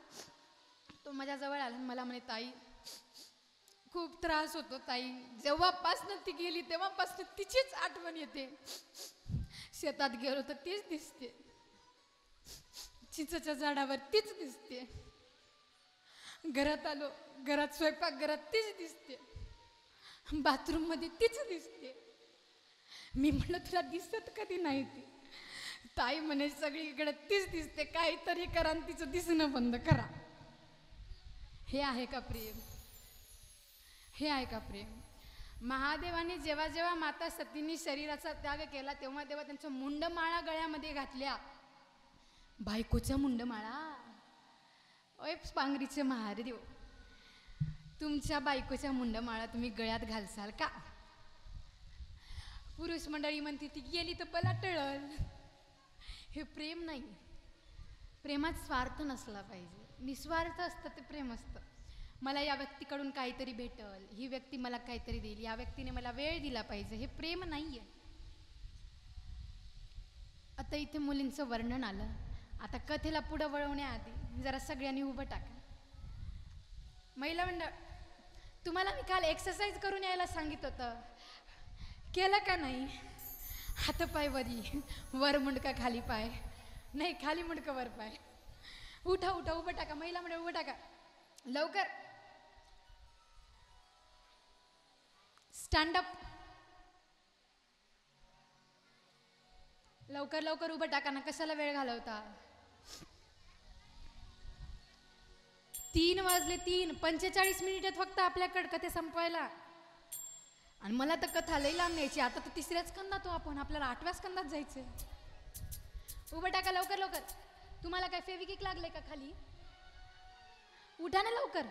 A: तो माझ्या जवळ आला, मला म्हणे ताई खूप त्रास होतो ताई. जेव्हापासनं ती गेली तेव्हापासनं तिचीच आठवण येते. शेतात गेलो तर तीच दिसते, चिंचेच्या झाडावर तीच दिसते, घरात आलो घरात स्वयंपाकघरात तीच दिसते, बाथरूम मध्ये तीच दिसते. मी म्हणलं तुला दिसत कधी नाही ती. ताई म्हणे सगळीकडे तीच दिसते, काहीतरी करा आणि तिचं दिसणं बंद करा. हे आहे का प्रेम? हे आहे का प्रेम? महादेवाने जेव्हा जेव्हा माता सतीने शरीराचा त्याग केला तेव्हा तेव्हा त्यांच्या मुंडमाळा गळ्यामध्ये घातल्या. बायकोच्या मुंडमाळा. ओय पांगरीचे महादेव, तुमच्या बायकोच्या मुंडमाळा तुम्ही गळ्यात घालसाल का? पुरुष मंडळी म्हणते ती गेली तर पला टळल. हे प्रेम नाही. प्रेमात स्वार्थ नसला पाहिजे, निस्वार्थ असतं ते प्रेम असतं. मला या व्यक्तीकडून काहीतरी भेटल, ही व्यक्ती मला काहीतरी देईल, या व्यक्तीने मला वेळ दिला पाहिजे, हे प्रेम नाहीये. आता इथे मुलींचं वर्णन आलं. आता कथेला पुढं वळवण्याआधी जरा सगळ्यांनी उभं टाका. महिला मंडळ, तुम्हाला मी काल एक्सरसाइज करून यायला सांगितलं होतं, केलं का नाही? हातपाय वरी, वर मुंडका खाली पाय, नाही खाली मुंडका वर पाय. उठा उठा, उभं टाका. महिला मंडळ उभं टाका लवकर. Stand up. लवकर लवकर उभं टाका ना, कशाला वेळ घालवता? 3 वाजले. 45 मिनिट फक्त आपल्याकडे कथे संपवायला. आणि मला तर कथा लई लांब न्यायची. आता तर 3ऱ्या स्कंदात आपण, आपल्याला 8व्या स्कंदात जायचंय. उभं टाका लवकर लवकर. तुम्हाला काय फेविकिक लागले का खाली? उठा ना लवकर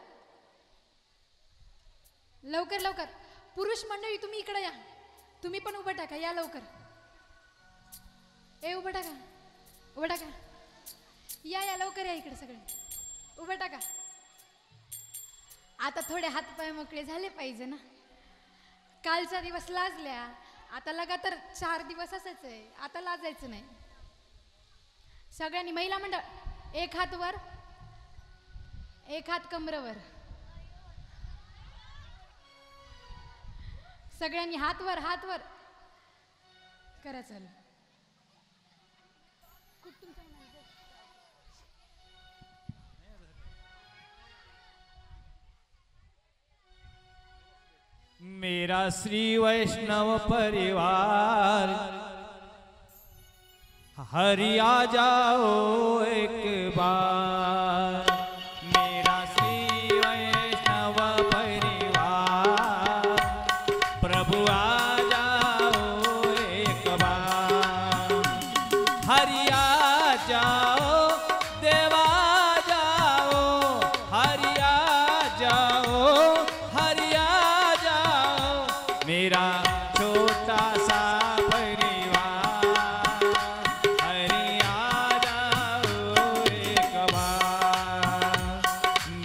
A: लवकर लवकर. पुरुष मंडळी तुम्ही इकडे या, तुम्ही पण उभं टाका, या लवकर. ए उभं टाका, उभं टाका, या या लवकर या इकडे सगळे, उभं टाका. आता थोडे हातपाय मोकळे झाले पाहिजे ना. कालचा दिवस लाजल्या, आता लगातार 4 दिवस असायच आहे, आता लाजायचं नाही. सगळ्यांनी महिला मंडळ, एक हात वर, एक हात कमरेवर. सगळ्यांनी हात वर, हात वर करा. चालू.
B: मेरा श्री वैष्णव परिवार, हरि आ जाओ एक बार. मेरा श्री वैष्णव परिवार, प्रभु आ जाओ एक बार. हरि आ जाओ, देवा जाओ, हरि आ जाओ, हरि आ जाओ. मेरा छोटा सा परिवार, हरि आ जाओ एक बार.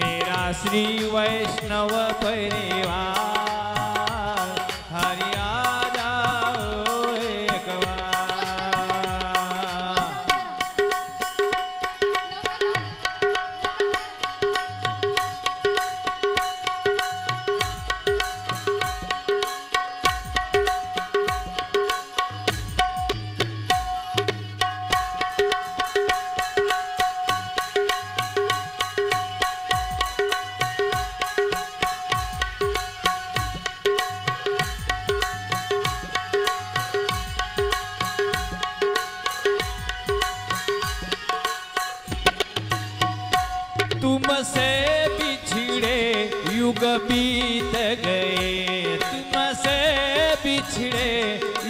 B: मेरा श्री वैष्णव परिवार, हरि आ जाओ एक बार. तुमसे बिछड़े युग बीत गए, तुमसे बिछड़े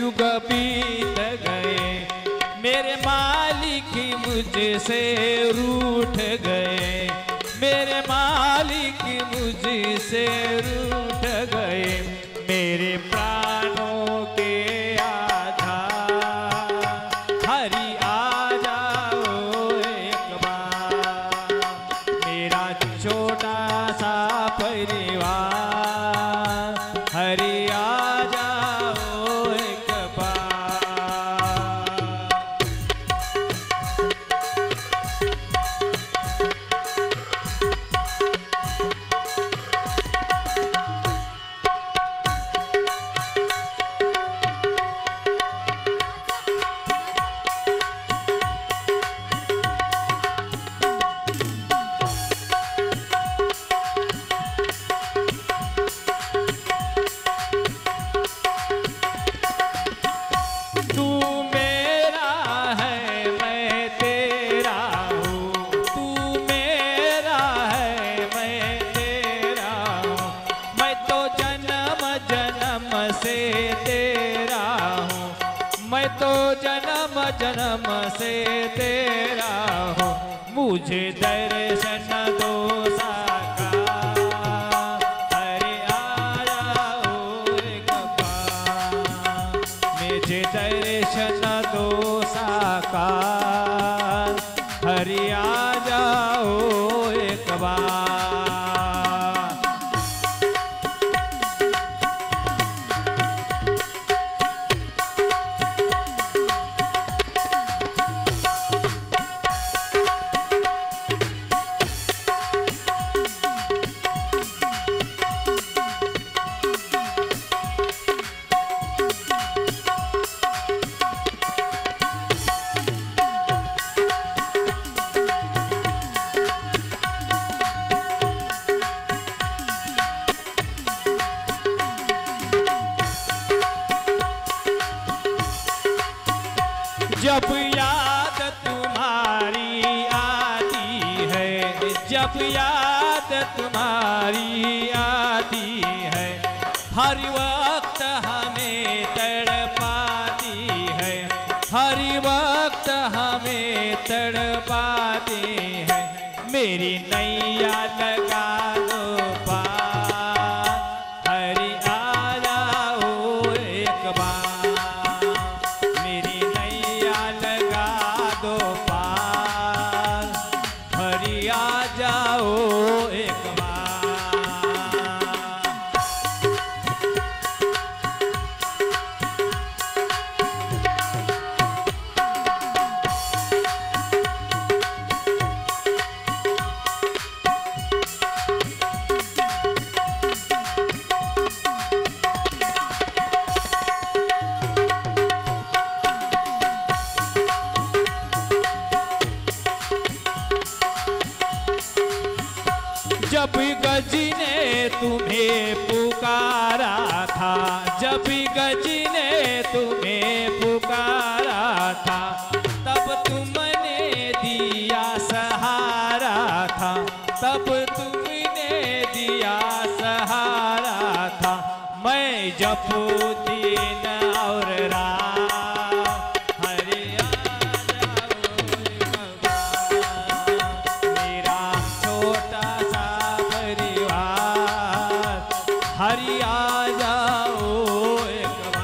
B: युग बीत गए. मेरे मालिक मुझसे रूठ गए, मेरे मालिक मुझसे रूठ गए. मेरे प्राणों के आधार, हरि आ जाओ एक बार. मेरा छोटा सा परिवार, हरि आ जाओ एक बार. तो जन्म जन्म से तेरा हूँ, मुझे दर्शन दो साकार। हरि आ जाओ एक बार, मुझे दर्शन दो साकार। हरि आ जाओ एक बार। जब याद तुम्हारी आती है, जब याद तुम्हारी आती है, हर वक्त हमें तड़पाती है, हर वक्त हमें तड़पाती है। मेरी नैया लगा दो पार, हरि आ जाओ एक बार। मेरी नैया लगा दो पार, हरि आ जाओ एक बार। जब गज ने तुम्हें पुकारा था, जब गज ने तुम्हें पुकारा था, तब तुमने दिया सहारा था, तब तुमने दिया सहारा था। मैं जपू दिन और रात, हरि आ जाओ एक बार। मेरा छोटा सा परिवार, हरि आ जाओ एक बार।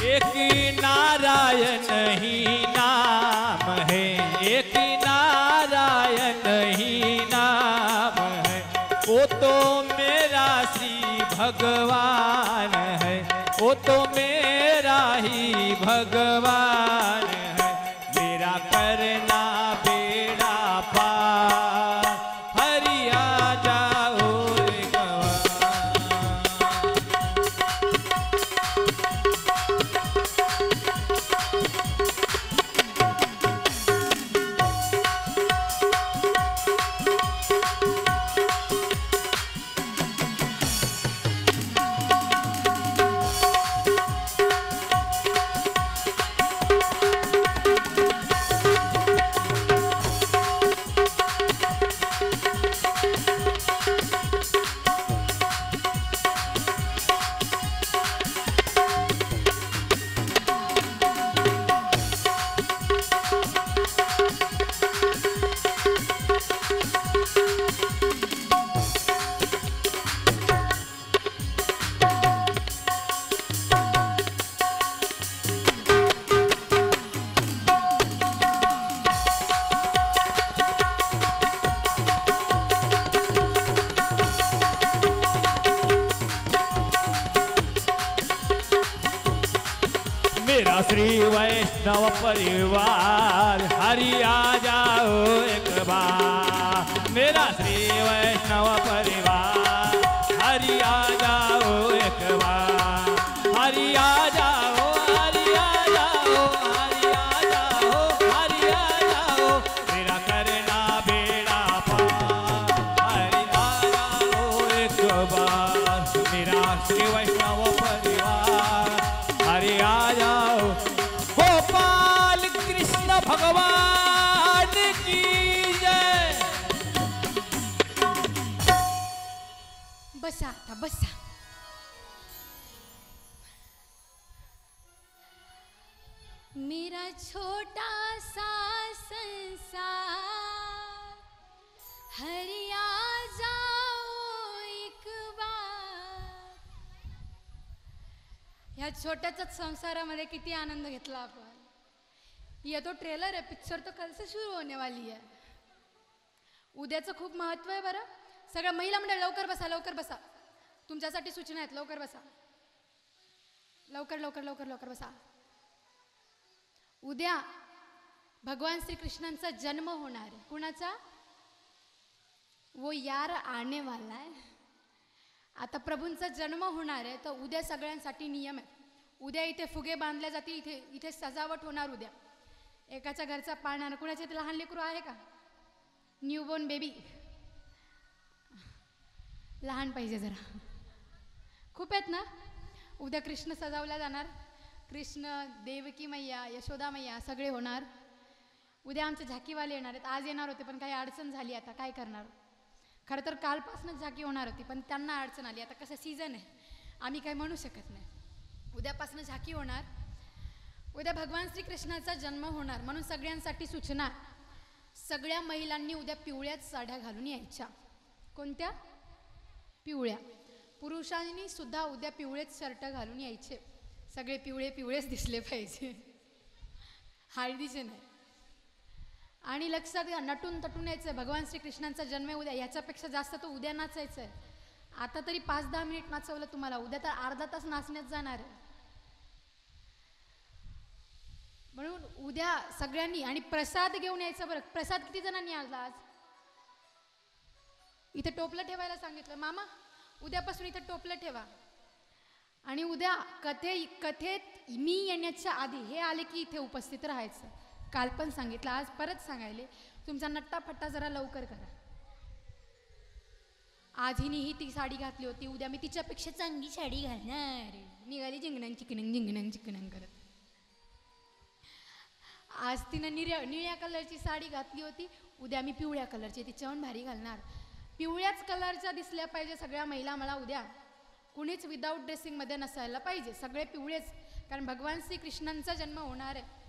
B: एक नारायण ही नाम है, एक नारायण ही नाम है, वो तो मेरा श्री भगवान है, वो तो मेरा ही भगवान है। मेरा करना बेड़ा पार, हरि आ जाओ एक बार। मेरा श्री वैष्णव परिवार, हरि आ जाओ एक बार। मेरा श्री वैष्णव परिवार, हरि आ जाओ एक बार। हरि आ जाओ, हरि आ जाओ, हरि आ जाओ, हरि आ जाओ। मेरा करना बेड़ा पार, हरि आ भगवान की जय।
A: बसा आता बसा. मेरा छोटा सा संसार हरि आ जाओ एक बार. ह्या छोट्याच्याच संसारामध्ये किती आनंद घेतला आपण. ये तो ट्रेलर है, पिक्चर तो कल से शुरू होने वाली है. उद्याचं खूप महत्व आहे बरं. सगळ्या महिला मंडळ लवकर बसा, लवकर बसा. तुमच्यासाठी सूचना आहेत, लवकर बसा. लवकर लवकर लवकर लवकर बसा. उद्या भगवान श्री कृष्णांचा जन्म होणार आहे. कुणाचा? वो यार आने वाला है. आता प्रभूंचा जन्म होणार आहे, तर उद्या सगळ्यांसाठी नियम आहे. उद्या इथे फुगे बांधले जातील, इथे इथे सजावट होणार. उद्या एकाच्या घरचा पाळणार. कुणाच्या इथे लहान लेकरू आहे का? न्यूबॉर्न बेबी लहान पाहिजे जरा. खूप आहेत ना. उद्या कृष्ण सजावला जाणार. कृष्ण, देवकी मैया, यशोदा मैया सगळे होणार. उद्या आमचे झाकीवाले येणार आहेत. आज येणार होते पण काही अडचण झाली. आता काय करणार. खरं तर कालपासूनच झाकी होणार होती पण त्यांना अडचण आली. आता कसं सीझन आहे, आम्ही काही म्हणू शकत नाही. उद्यापासून झाकी होणार. उद्या भगवान श्रीकृष्णाचा जन्म होणार म्हणून सगळ्यांसाठी सूचना. सगळ्या महिलांनी उद्या पिवळ्याच साड्या घालून यायच्या. कोणत्या? पिवळ्या. पुरुषांनी सुद्धा उद्या पिवळेच शर्ट घालून यायचे. सगळे पिवळे पिवळेच दिसले पाहिजे, हळदीचे नाही. आणि लक्षात घ्या, नटून तटून यायचं. भगवान श्रीकृष्णांचा जन्म उद्या. याच्यापेक्षा जास्त तो उद्या नाचायचं आहे. आता तरी 5-10 मिनिट नाचवलं तुम्हाला, उद्या तर अर्धा तास नाचण्यात जाणार आहे. म्हणून उद्या सगळ्यांनी आणि प्रसाद घेऊन यायचं बरं. प्रसाद किती जणांनी आणला आज? इथे टोपलं ठेवायला सांगितलं. मामा उद्यापासून इथे टोपलं ठेवा. आणि उद्या कथेत मी येण्याच्या आधी हे आले की इथे उपस्थित राहायचं. काल पण सांगितलं, आज परत सांगायले. तुमचा नट्टाफट्टा जरा लवकर करा. आज हिने ती साडी घातली होती, उद्या मी तिच्यापेक्षा चांगली साडी घालणार. निघाली जिंगणं चिकणं जिंगणं चिकणं करत. आज तिनं निळ्या कलरची साडी घातली होती, उद्या मी पिवळ्या कलरची, तिच्याहून भारी घालणार. पिवळ्याच कलरच्या दिसल्या पाहिजे सगळ्या महिला मला उद्या. कुणीच विदाऊट ड्रेसिंगमध्ये नसायला पाहिजे. सगळे पिवळेच. कारण भगवान श्रीकृष्णांचा जन्म होणार आहे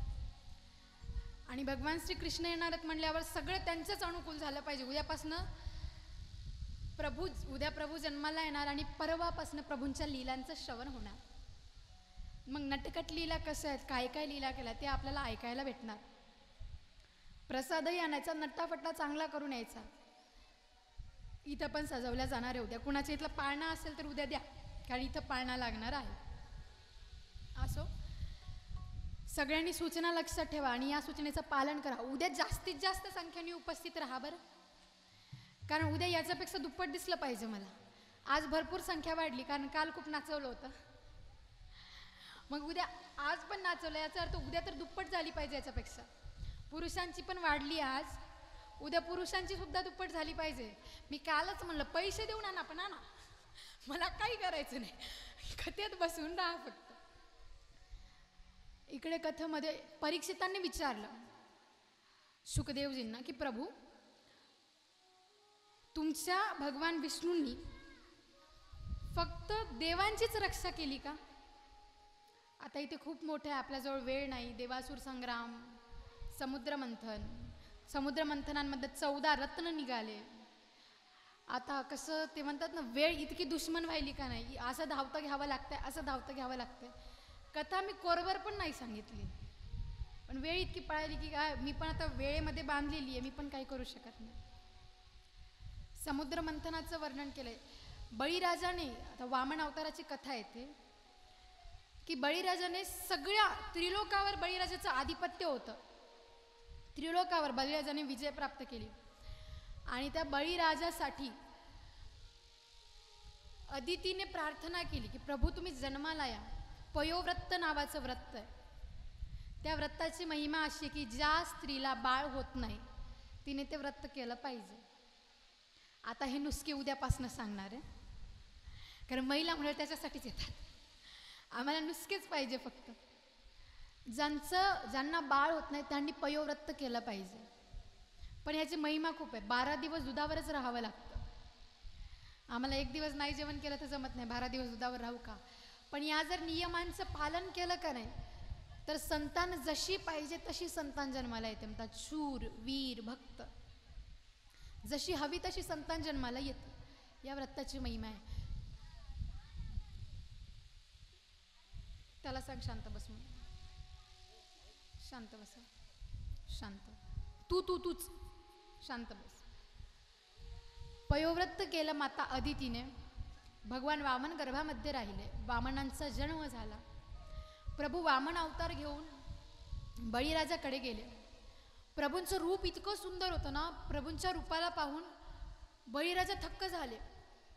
A: आणि भगवान श्रीकृष्ण येणार आहेत म्हणल्यावर सगळं त्यांचंच अनुकूल झालं पाहिजे. उद्यापासनं उद्या प्रभू जन्माला येणार आणि परवापासनं प्रभूंच्या लीलांचं श्रवण होणार. मग नटकट लीला कसं आहेत, काय काय लीला केल्या ते आपल्याला ऐकायला भेटणार. प्रसादही आणायचा, नट्टाफट्टा चांगला करून यायचा. इथं पण सजवल्या जाणार आहे उद्या. कुणाच्या इथला पाळणा असेल तर उद्या द्या, कारण इथं पाळणा लागणार आहे. असो, सगळ्यांनी सूचना लक्षात ठेवा आणि या सूचनेचं पालन करा. उद्या जास्तीत जास्त संख्येने उपस्थित राहा बरं. कारण उद्या याच्यापेक्षा दुप्पट दिसलं पाहिजे मला. आज भरपूर संख्या वाढली कारण काल खूप नाचवलं होतं. मग उद्या आज पण नाचवलं, याचा अर्थ उद्या तर दुप्पट झाली पाहिजे याच्यापेक्षा. पुरुषांची पण वाढली आज, उद्या पुरुषांची सुद्धा दुप्पट झाली पाहिजे. मी कालच म्हणलं पैसे देऊन आणा, पण आणा, मला काही करायचं नाही, कथेत बसून राहा फक्त. इकडे कथेमध्ये परीक्षितांनी विचारलं शुकदेवजींना की प्रभू, तुमच्या भगवान विष्णूंनी फक्त देवांचीच रक्षा केली का? आता इथे खूप मोठं आहे, आपल्याजवळ वेळ नाही. देवासुर संग्राम, समुद्रमंथनांमध्ये 14 रत्न निघाले. आता कसं ते म्हणतात ना, वेळ इतकी दुश्मन व्हायली का नाही, असं धावतं घ्यावं लागतंय, असं धावतं घ्यावं लागतंय. कथा मी कोरभर पण नाही सांगितली, पण वेळ इतकी पळाली की काय, मी पण आता वेळेमध्ये बांधलेली आहे, मी पण काही करू शकत नाही. समुद्रमंथनाचं वर्णन केलंय. बळीराजाने, आता वामन अवताराची कथा येते की बळीराजाने सगळ्या त्रिलोकावर बळीराजाचं आधिपत्य होतं. त्रिलोकावर बळीराजाने विजय प्राप्त केली आणि त्या बळीराजासाठी अदितीने प्रार्थना केली की प्रभू तुम्ही जन्माला या. पयोव्रत नावाचं व्रत आहे. त्या व्रताची महिमा अशी की ज्या स्त्रीला बाळ होत नाही तिने ते व्रत केलं पाहिजे. आता हे नुसके उद्यापासून सांगणार आहे, कारण महिला म्हणून त्याच्यासाठीच येतात. आम्हाला नुसकेच पाहिजे फक्त. ज्यांना बाळ होत नाही त्यांनी पयोव्रत केलं पाहिजे. पण याची महिमा खूप आहे. 12 दिवस दुधावरच राहावं लागतं. आम्हाला एक दिवस नाही जेवण केलं तर जमत नाही, 12 दिवस दुधावर राहू का? पण या जर नियमांचं पालन केलं का नाही तर संतान जशी पाहिजे तशी संतान जन्माला येते. म्हणतात शूर, वीर, भक्त जशी हवी तशी संतान जन्माला येते. या व्रताची महिमा आहे. त्याला सांग शांत बस म्हणून. शांत बसा. शांत. तूच शांत बस. पयोव्रत केलं माता अदितीने. भगवान वामन गर्भामध्ये राहिले. वामनांचा जन्म झाला. प्रभू वामन अवतार घेऊन बळीराजाकडे गेले. प्रभूंचं रूप इतकं सुंदर होतं ना, प्रभूंच्या रूपाला पाहून बळीराजा थक्क झाले.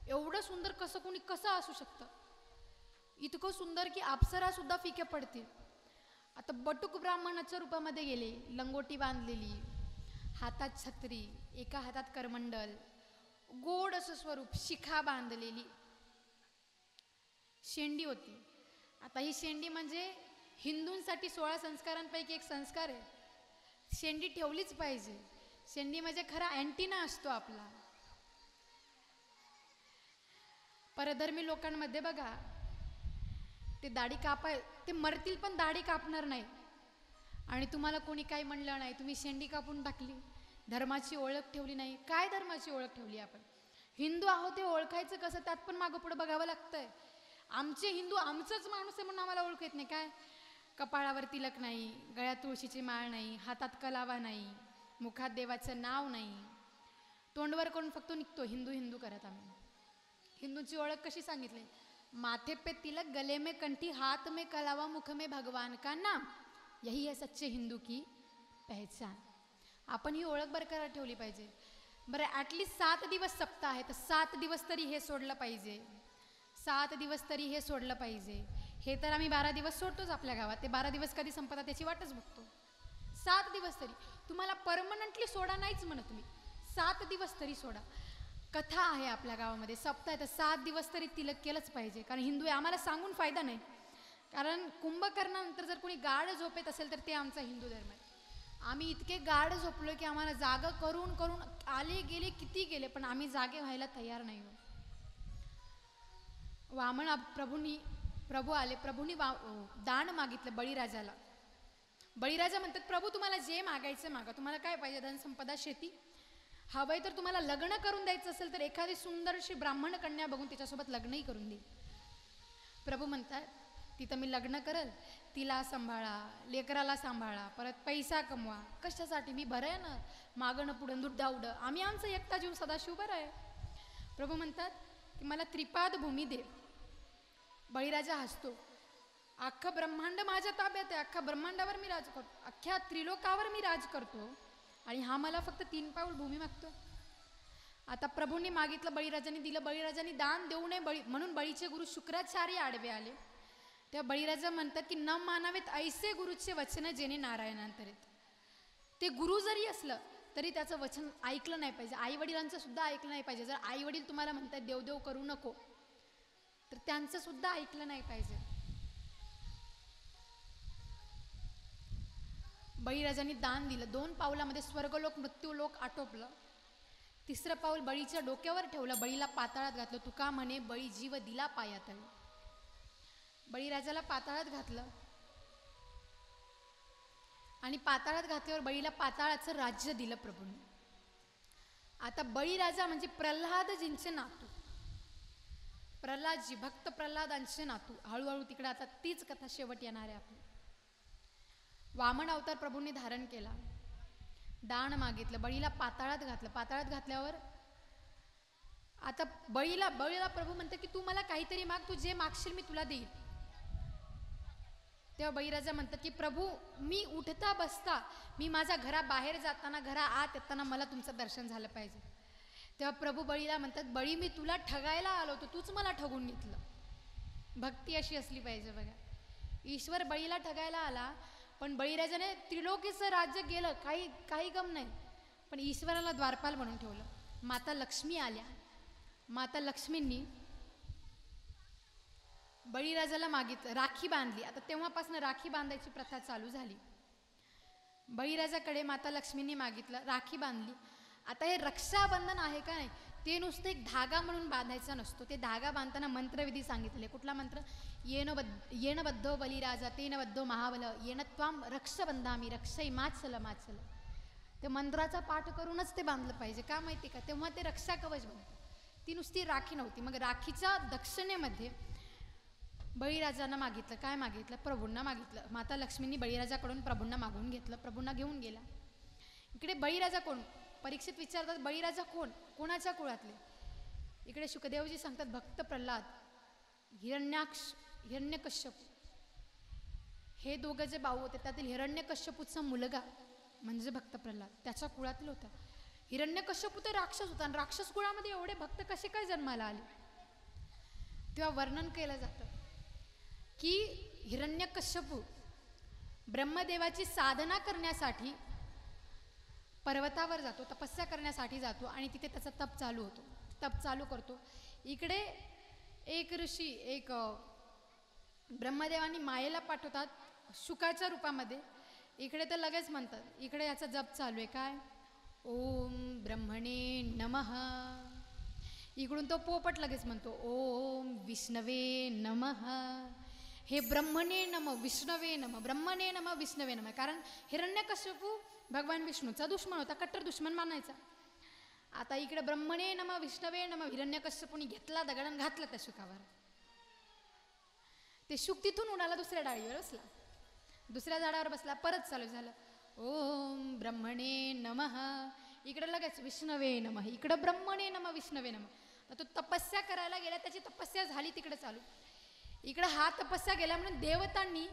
A: एवढं सुंदर कसं असू शकतं? इतकं सुंदर की अप्सरा सुद्धा फिके पडतील. आता बटुक ब्राह्मणाच्या रूपामध्ये गेले. लंगोटी बांधलेली, हातात छत्री, एका हातात करमंडल, गोड असं स्वरूप, शिखा बांधलेली, शेंडी होती. आता ही शेंडी म्हणजे हिंदूंसाठी 16 संस्कारांपैकी एक संस्कार आहे. शेंडी ठेवलीच पाहिजे. शेंडी म्हणजे खरा अँटिना असतो आपला. परधर्मी लोकांमध्ये बघा, ते दाढी ते मरतील पण दाढी कापणार नाही. आणि तुम्हाला कोणी काही म्हणलं नाही, तुम्ही शेंडी कापून टाकली, धर्माची ओळख ठेवली नाही. काय धर्माची ओळख ठेवली आपण? हिंदू आहोत ते ओळखायचं कसं? त्यात पण मागं पुढं बघावं लागतंय. आमचे हिंदू आमचंच माणूस आहे म्हणून आम्हाला ओळख येत नाही काय? कपाळावर तिलक नाही, गळ्यात तुळशीची माळ नाही, हातात कलावा नाही, मुखात देवाचं नाव नाही, तोंडवर कोण फक्त निघतो हिंदू हिंदू करत. आम्ही हिंदूची ओळख कशी सांगितली? माथे पे तिलक, गले में कंठी, हाथ में कलावा, मुख में भगवान का नाम, यही है सच्चे हिंदू की पहचान. आपण ही ओळख बरकरार ठेवली पाहिजे. बरं, ॲटलिस्ट 7 दिवस सप्ताह आहे तर 7 दिवस तरी हे सोडलं पाहिजे. 7 दिवस तरी हे सोडलं पाहिजे. हे तर आम्ही 12 दिवस सोडतोच आपल्या गावात. ते 12 दिवस कधी संपतात त्याची वाटच बघतो. 7 दिवस तरी तुम्हाला परमनंटली सोडा नाहीच म्हणत तुम्ही, 7 दिवस तरी सोडा. कथा आहे आपल्या गावामध्ये, सप्ताह आहे तर 7 दिवस तरी तिलक केलंच पाहिजे. कारण हिंदू आहे, आम्हाला सांगून फायदा नाही. कारण कुंभकर्णानंतर जर कोणी गाढ झोपेत असेल तर ते आमचा हिंदू धर्म आहे. आम्ही इतके गाढ झोपलो की आम्हाला जागं करून करून आले गेले किती गेले, पण आम्ही जागे व्हायला तयार नाही हो. वामन प्रभू आले. प्रभूंनी दान मागितलं बळीराजाला. बळीराजा म्हणतात, प्रभू तुम्हाला जे मागायचं मागा. तुम्हाला काय पाहिजे? धनसंपदा, शेती? हवंय तर तुम्हाला लग्न करून द्यायचं असेल तर एखादी सुंदरशी ब्राह्मण कन्या बघून तिच्यासोबत लग्नही करून देईल. प्रभू म्हणतात, तिथं मी लग्न करल, तिला सांभाळा, लेकराला सांभाळा, परत पैसा कमवा. कशासाठी? मी बरं आहे ना, मागणं पुढं दुड्डाउडं आम्ही आमचं एकटा जीव सदाशिव बरं आहे. प्रभू म्हणतात की मला त्रिपाद भूमी दे. बळीराजा हसतो. अख्खं ब्रह्मांड माझ्या ताब्यात आहे, अख्खा ब्रह्मांडावर मी राज करतो, अख्ख्या त्रिलोकावर मी राज करतो, आणि हा मला फक्त 3 पाऊल भूमी मागतो. आता प्रभूंनी मागितलं, बळीराजांनी दिलं. बळीराजांनी दान देऊ नये म्हणून बळीचे गुरु शुक्राचार्य आडवे आले. तेव्हा बळीराजा म्हणतात की न मानावेत ऐसे गुरुचे वचन जेणे नारायणांतरित. ते गुरु जरी असलं तरी त्याचं वचन ऐकलं नाही पाहिजे. आई वडिलांचं सुद्धा ऐकलं नाही पाहिजे. जर आई वडील तुम्हाला म्हणतात देवदेव करू नको तर त्यांचं सुद्धा ऐकलं नाही पाहिजे. बळीराजांनी दान दिलं. 2 पावलामध्ये स्वर्गलोक मृत्यूलोक आटोपलं. 3रं पाऊल बळीच्या डोक्यावर ठेवलं. बळीला पाताळात घातलं. तुका म्हणे बळी जीव दिला पायात. बळीराजाला पाताळात घातलं आणि पाताळात घातल्यावर बळीला पाताळाचं राज्य दिलं प्रभूंनी. आता बळीराजा म्हणजे प्रल्हादजींचे नातू, प्रल्हादजी, भक्त प्रल्हादांचे नातू. हळूहळू तिकडे आता तीच कथा शेवट येणार आहे आपली. वामन अवतार प्रभूंनी धारण केला. दान मागितलं. बळीला पाताळात घातलं. पाताळात घातल्यावर आता बळीला प्रभू म्हणते की तू मला काहीतरी माग, तू जे मागशील मी तुला देईल. तेव्हा बळीराजा म्हणतात की प्रभू मी उठता बसता, मी माझ्या घराबाहेर जाताना, घरा आत येताना मला तुमचं दर्शन झालं पाहिजे. तेव्हा प्रभू बळीला म्हणतात, बळी मी तुला ठगायला आलो होतो, तूच मला ठगून घेतलं. भक्ती अशी असली पाहिजे बघा. ईश्वर बळीला ठगायला आला, पण बळीराजाने त्रिलोकीचं राज्य गेलं, काही गम नाही, पण ईश्वराला द्वारपाल म्हणून ठेवलं. माता लक्ष्मी आल्या. माता लक्ष्मींनी बळीराजाला मागितलं, राखी बांधली. आता तेव्हापासून राखी बांधायची प्रथा चालू झाली. बळीराजाकडे माता लक्ष्मींनी मागितलं, राखी बांधली. आता हे रक्षाबंधन आहे का नाही, ते नुसतं एक धागा म्हणून बांधायचा नसतो. ते धागा बांधताना मंत्रविधी सांगितले. कुठला मंत्र? येन बद्धो बलिराजा तेन बद्धो महाबल येन त्वाम रक्षबंधामी रक्षै माचल माचल. ते मंत्राचा पाठ करूनच ते बांधलं पाहिजे. का माहिती का? तेव्हा ते रक्षा कवच बनतं. ती नुसती राखी नव्हती. मग राखीच्या दक्षिणेमध्ये बळीराजांना मागितलं. काय मागितलं? प्रभूंना मागितलं. माता लक्ष्मींनी बळीराजाकडून प्रभूंना मागून घेतलं. प्रभूंना घेऊन गेला. इकडे बळीराजा कोण? परीक्षित विचारतात, बळीराजा कोण? कोणाच्या कुळातले? इकडे शुकदेवजी सांगतात, भक्त प्रल्हाद, हिरण्यकश्यप, हे दोघं जे भाऊ होते त्यातील हिरण्यकश्यपूचा मुलगा म्हणजे भक्त प्रल्हाद त्याच्या कुळातील होता. हिरण्यकश्यपू तर राक्षस होता, आणि राक्षस कुळामध्ये एवढे भक्त कसे काय जन्माला आले? तेव्हा वर्णन केलं जातं की हिरण्यकश्यपू ब्रह्मदेवाची साधना करण्यासाठी पर्वतावर जातो, तपस्या करण्यासाठी जातो, आणि तिथे त्याचा तप चालू होतो. तप चालू करतो. इकडे एक ऋषी, एक ब्रह्मदेवानी मायेला पाठवतात शुकाच्या रूपामध्ये. इकडे तर लगेच म्हणतात, इकडे याचा जप चालू आहे. काय? ओम ब्रह्मणे नमः. इकडून तो पोपट लगेच म्हणतो ओम विष्णवे नमः. हे ब्रह्मणे नम विष्णवे नम, ब्रह्मणे नम विष्णवे नम. कारण हिरण्यकश्यपू भगवान विष्णूचा दुश्मन होता, कट्टर दुश्मन मानायचा. आता इकडे ब्रह्मणे नम विष्णवे नम, हिरण्यकश्यपूने घेतला दगड आणि घातला त्या शुकावर. ते शुक तिथून उडाला, दुसऱ्या डाळीवर बसला, दुसऱ्या झाडावर बसला. परत चालू झालं ओम ब्रह्मणे नमः. इकडे लगेच विष्णवे नमः, इकडे ब्रह्मणे नम विष्णवे नम. तो तपस्या करायला गेला, त्याची तपस्या झाली तिकडे चालू. इकडे हा तपस्या गेला म्हणून देवतांनी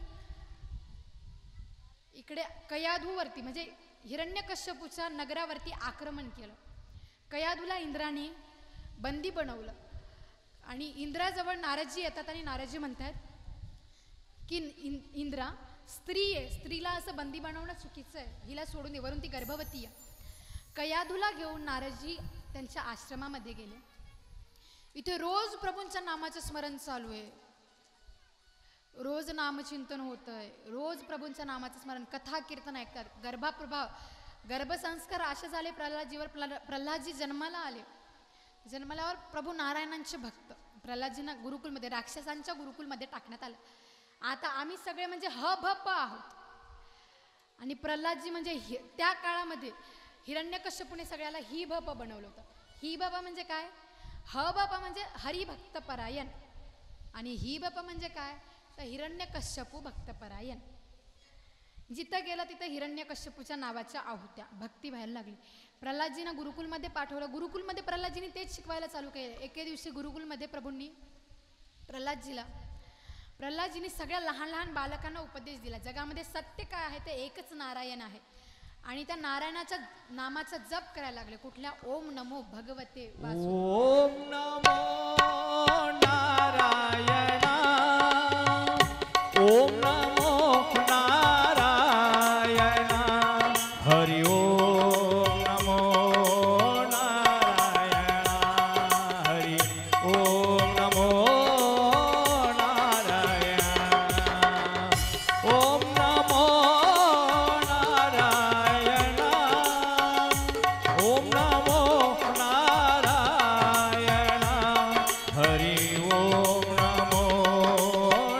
A: इकडे कयाधूवरती म्हणजे हिरण्यकश्यपूच्या नगरावरती आक्रमण केलं. कयाधूला इंद्राने बंदी बनवलं, आणि इंद्राजवळ नारदजी येतात आणि नारदजी म्हणतात की इंद्रा स्त्री आहे, स्त्रीला असं बंदी बनवणं चुकीचं आहे, हिला सोडून दे, वरून ती गर्भवती आहे. कयाधूला घेऊन नारदजी त्यांच्या आश्रमामध्ये गेले. इथे रोज प्रभूंच्या नामाचं स्मरण चालू आहे, रोज नामचिंतन होत आहे, रोज प्रभूंच्या नामाचं स्मरण, कथा कीर्तन ऐकतात. गर्भसंस्कार असे झाले प्रल्हादजीवर. प्रल्हादजी जन्माला आले. जन्माल्यावर प्रभू नारायणांचे भक्त प्रल्हादजींना गुरुकुलमध्ये, राक्षसांच्या गुरुकुलमध्ये टाकण्यात आलं. आता आम्ही सगळे म्हणजे हभप आहोत. आणि प्रल्हादजी म्हणजे त्या काळामध्ये हिरण्यकश्यपूने सगळ्याला ही भप बनवलं होतं. ही बाबा म्हणजे काय? ह बाबा म्हणजे हरिभक्त परायण, आणि ही बाबा म्हणजे काय? तर हिरण्यकश्यपू भक्तपरायण. जिथं गेलं तिथं हिरण्यकश्यपूच्या नावाच्या आहुत्या भक्ती व्हायला लागली. प्रल्हादजींना गुरुकुलमध्ये पाठवलं. गुरुकुलमध्ये प्रल्हादजींनी तेच शिकवायला चालू केलं. एके दिवशी गुरुकुलमध्ये प्रभूंनी प्रल्हादजींनी सगळ्या लहान लहान बालकांना उपदेश दिला. जगामध्ये सत्य काय आहे? ते एकच नारायण आहे, आणि त्या नारायणाच्या नामाचा जप करायला लागले. कुठल्या? ओम नमो भगवते वासुदेवाय.
B: ओम नमो नारायणा, ओम नमो नारायणा, हरि ओम नमो नारायणा, हरि ओम नमो नारायणा, ओम नमो नारायणा, ओम नमो नारायणा, हरि ओम नमो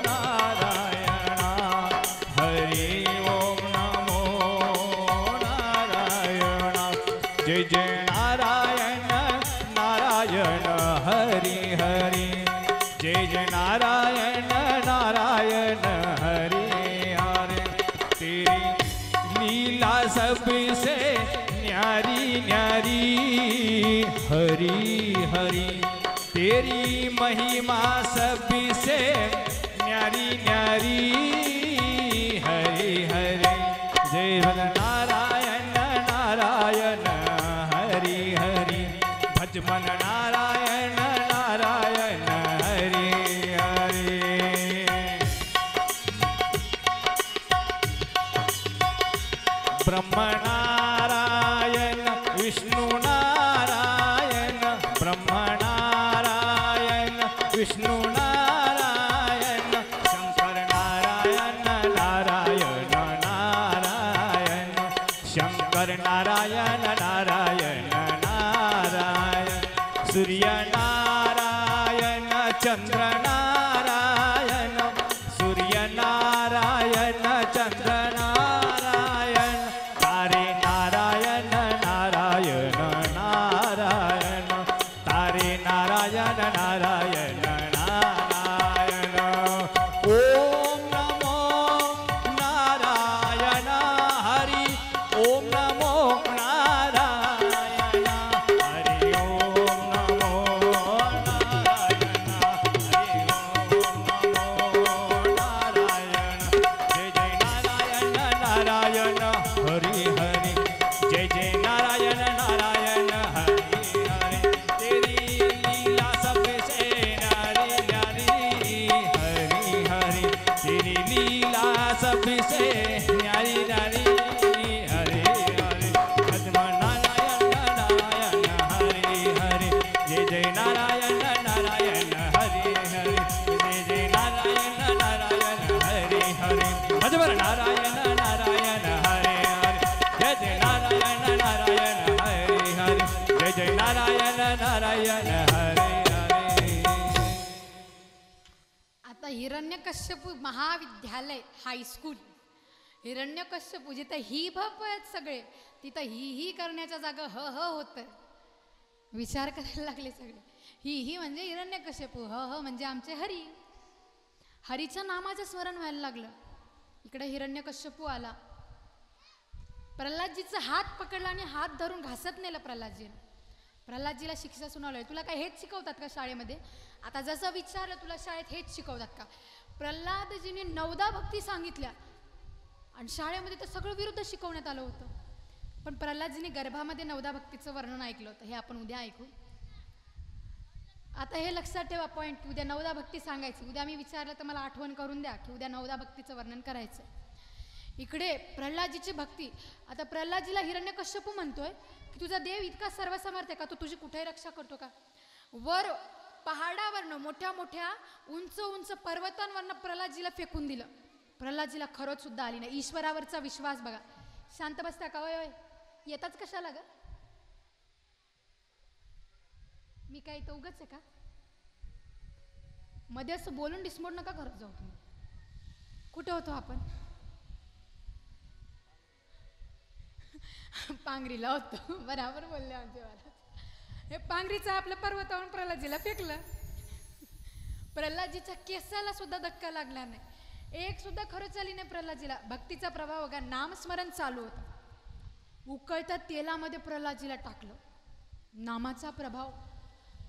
B: नारायणा, हरि ओम नमो नारायणा. जय जय नारायण नारायण हरि हरि, जय जय नारायण नारायण हरि हरि. तेरी लीला सबसे न्यारी न्यारी हरि हरि, तेरी महिमा सबसे न्यारी न्यारी हरि हरि. जय नारायण नारायण हरि हरि, भज मन नारायण नारायण हरि हरि. ब्रह्म नारायण विष्णु नारायण, ब्रह्म नारायण विष्णु नारायण, हर नारायण नारायण नारायण सूर्य नारायण चंद्र नारायण सूर्य नारायण चंद्र नारायण तारे नारायण नारायण नारायण तारे नारायण नारायण नारायण ओम नमो नारायण हरि ओम नमो नारायण हरि ओम नमो नारायण हरि ओम नमो नारायण जय जय नारायण नारायण हरि हरि जय जय नारायण नारायण हरि हरि तेरी लीला सबसे न्यारी न्यारी हरि हरि तेरी लीला सबसे न्यारी न्यारी हरि हरि अजमा नारायण नारायण हरि हरि जय जय नारायण नारायण हरि हरि जय जय नारायण नारायण हरि हरि अजबर नारायण नारायण हरि हरि जय जय नारायण नारायण हरि हरि जय जय नारायण नारायण हरि हरि
A: आता हिरण्यकश्यपू महाविद्यालय हायस्कूल हिरण्यकश्यपू जिथं ही भप आहेत सगळे तिथं ही करण्याच्या जागा ह होतं. विचार करायला लागले सगळे. ही म्हणजे हिरण्यकश्यपू ह म्हणजे आमचे हरी. हरीच्या नामाचं स्मरण व्हायला लागलं. इकडे हिरण्यकश्यपू आला. प्रल्हादजीचा हात पकडला आणि हात धरून घासत नेलं प्रल्हादजीनं. प्रल्हादजीला शिक्षा सुनावली. तुला काय हेच शिकवतात का शाळेमध्ये? आता जसं विचारलं तुला शाळेत हेच शिकवतात का? प्रल्हादजीने 9दा भक्ती सांगितल्या आणि शाळेमध्ये तर सगळं विरुद्ध शिकवण्यात आलं होतं. पण प्रल्हादजीने गर्भामध्ये 9दा भक्तीचं वर्णन ऐकलं होतं. हे आपण उद्या ऐकू. आता हे लक्षात ठेवा पॉईंट. उद्या 9दा भक्ती सांगायची. उद्या मी विचारलं तर मला आठवण करून द्या की उद्या 9दा भक्तीचं वर्णन करायचं. इकडे प्रल्हादजीची भक्ती. आता प्रल्हादजीला हिरण्यकश्यपू म्हणतोय की तुझा देव इतका सर्वसमर्थ आहे का? तो तुझी कुठेही रक्षा करतो का? वर पहाडावरनं मोठ्या मोठ्या उंच उंच पर्वतांवरनं प्रल्हादजीला फेकून दिलं. प्रल्हादजीला खरंच सुद्धा आली नाही. ईश्वरावरचा विश्वास बघा. शांत बसता का? वय येताच कशाला ग? मी काय इथं उगाच आहे का? मध्ये असं बोलून डिसमोड नका करत जाऊ तुम्ही. कुठे होतो आपण? पांगरीला होतो. बराबर बोलले आमचे महाराज. हे पांगरीचं आपल्या पर्वतावरून प्रल्हादजीला फेकलं. प्रल्हादजीच्या केसाला सुद्धा धक्का लागला नाही. एक सुद्धा खरंच आली नाही प्रल्हादजीला. भक्तीचा प्रभाव बघा. नामस्मरण चालू होतं. उकळत्या तेलामध्ये प्रल्हादजीला टाकलं. नामाचा प्रभाव.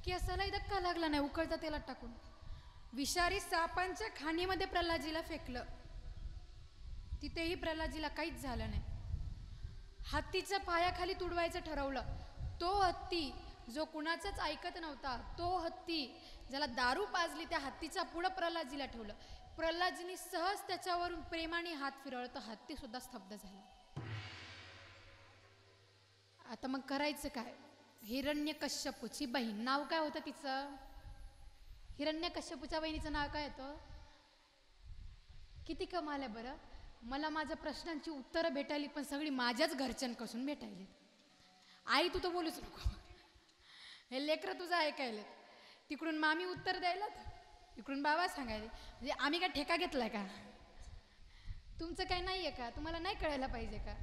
A: केसालाही धक्का लागला नाही उकळत्या तेलात टाकून. विषारी सापांच्या खाणीमध्ये प्रल्हादजीला फेकलं. तिथेही प्रल्हादजीला काहीच झालं नाही. हत्तीच्या पायाखाली तुडवायचं ठरवलं. तो हत्ती जो कुणाचंच ऐकत नव्हता, तो हत्ती ज्याला दारू पाजली, त्या हत्तीचा पुढं प्रल्हादजीला ठेवलं. प्रल्हादजीने सहज त्याच्यावरून प्रेमाने हात फिरवला तर हत्ती सुद्धा स्तब्ध झाला. आता मग करायचं काय? हिरण्यकश्यपूची बहीण. नाव काय होतं तिचं? हिरण्यकश्यपूच्या बहिणीचं नाव काय होतं? किती कमाल आहे बरं. मला माझ्या प्रश्नांची उत्तरं भेटायली पण सगळी माझ्याच घरच्यांपासून भेटायली. आई तू तर बोलूच नको. हे लेकरं तुझं ऐकायला. तिकडून मामी उत्तर द्यायला, इकडून बाबा सांगायले. म्हणजे आम्ही काय ठेका घेतलाय का? तुमचं काय नाही आहे का? तुम्हाला नाही कळायला पाहिजे का?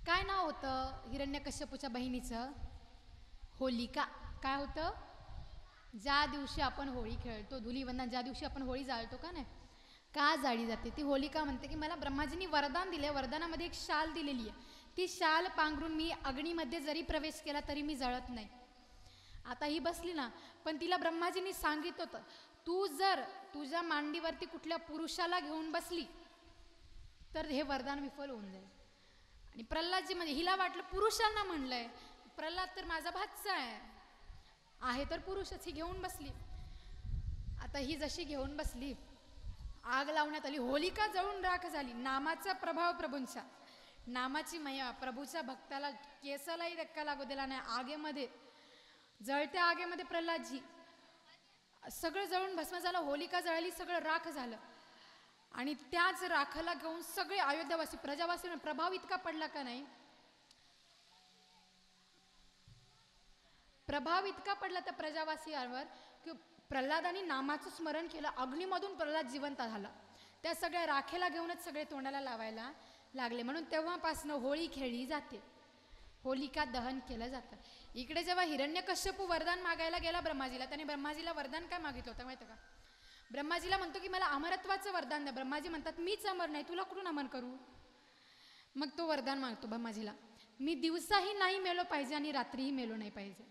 A: काय नाव होतं हिरण्यकश्यपूच्या बहिणीचं? होलिका. काय होतं? ज्या दिवशी आपण होळी खेळतो, धुलीवंदन, ज्या दिवशी आपण होळी जाळतो का नाही, का जाळी जाते? ती होलिका म्हणते की मला ब्रह्माजींनी वरदान दिले. वरदानामध्ये एक शाल दिलेली आहे. ती शाल पांघरून मी अग्नीमध्ये जरी प्रवेश केला तरी मी जळत नाही. आता ही बसली ना, पण तिला ब्रह्माजींनी सांगितलं होतं तू जर तुझ्या मांडीवरती कुठल्या पुरुषाला घेऊन बसली तर हे वरदान विफल होऊन जाईल. आणि प्रल्हादजी म्हणजे हिला वाटलं पुरुषांना म्हणलंय. प्रल्हाद तर माझा भाचा आहे तर पुरुषच. ही घेऊन बसली. आता ही जशी घेऊन बसली, आग लावण्यात आली. होलिका जळून राख झाली. नामाचा प्रभाव प्रभूंचा, नामाची मैया प्रभूच्या भक्ताला केसालाही धक्का लागू दिला नाही. आगेमध्ये, जळत्या आगेमध्ये प्रल्हादजी सगळं जळून भस्म झालं. होलिका जळली, सगळं राख झालं. आणि त्याच राखाला घेऊन सगळे अयोध्यावासी, प्रजावासी प्रभाव इतका पडला का नाही प्रभाव इतका पडला त्या प्रजावासियांवर की प्रल्हादाने नामाचं स्मरण केलं. अग्नीमधून प्रल्हाद जिवंत झाला. त्या सगळ्या राखेला घेऊनच सगळे तोंडाला लावायला लागले. म्हणून तेव्हापासून होळी खेळली जाते, होलिका दहन केलं जातं. इकडे जेव्हा हिरण्यकश्यपू वरदान मागायला गेला ब्रह्माजीला, त्याने ब्रह्माजीला वरदान काय मागितलं होतं माहिती का? ब्रह्माजीला म्हणतो की मला अमरत्वाचं वरदान द्या. ब्रह्माजी म्हणतात मीच अमर नाही, तुला कुठून अमर करू? मग तो वरदान मागतो ब्रह्माजीला, मी दिवसाही नाही मेलो पाहिजे आणि रात्रीही मेलो नाही पाहिजे.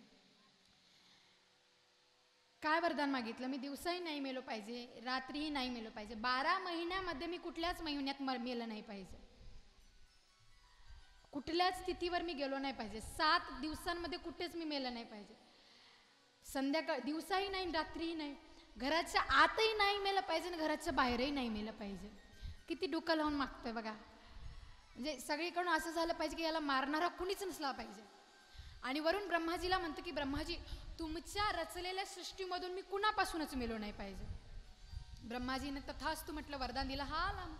A: काय वरदान मागितलं? मी दिवसाही नाही मेलो पाहिजे, रात्रीही नाही मेलो पाहिजे. 12 महिन्यामध्ये मी कुठल्याच महिन्यात मेलं नाही पाहिजे, कुठल्याच स्थितीवर मी गेलो नाही पाहिजे. 7 दिवसांमध्ये कुठेच मी मेलं नाही पाहिजे. संध्याकाळ दिवसाही नाही रात्रीही नाही, घराच्या आतही नाही मेलं पाहिजे आणि घराच्या बाहेरही नाही मेलं पाहिजे. किती डोकं लावून मागतोय बघा. म्हणजे सगळीकडून असं झालं पाहिजे की याला मारणारा कुणीच नसला पाहिजे. आणि वरून ब्रह्माजीला म्हणतं की ब्रह्माजी तुमच्या रचलेल्या सृष्टीमधून मी कुणापासूनच मेलो नाही पाहिजे. ब्रह्माजीने तथास्तु म्हटलं, वरदान दिलं. हा लांब.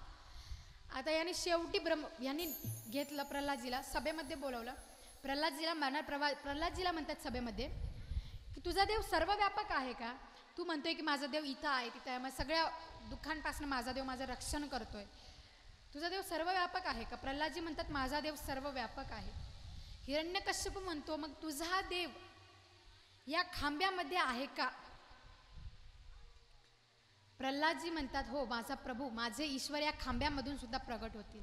A: आता याने शेवटी यांनी घेतलं प्रल्हादजीला, सभेमध्ये बोलवलं. प्रल्हादजीला प्रल्हादजीला म्हणतात सभेमध्ये की तुझा देव सर्व व्यापक आहे का? तू म्हणतोय की माझा देव इथं आहे तिथं आहे, मग सगळ्या दुःखांपासून माझा देव माझं रक्षण करतोय. तुझा देव सर्व व्यापक आहे का? प्रल्हादजी म्हणतात माझा देव सर्व व्यापक आहे. हिरण्यकश्यप म्हणतो मग तुझा देव या खांब्यामध्ये आहे का? प्रल्हादजी म्हणतात हो, माझा प्रभू माझे ईश्वर या खांब्यामधून सुद्धा प्रगट होतील.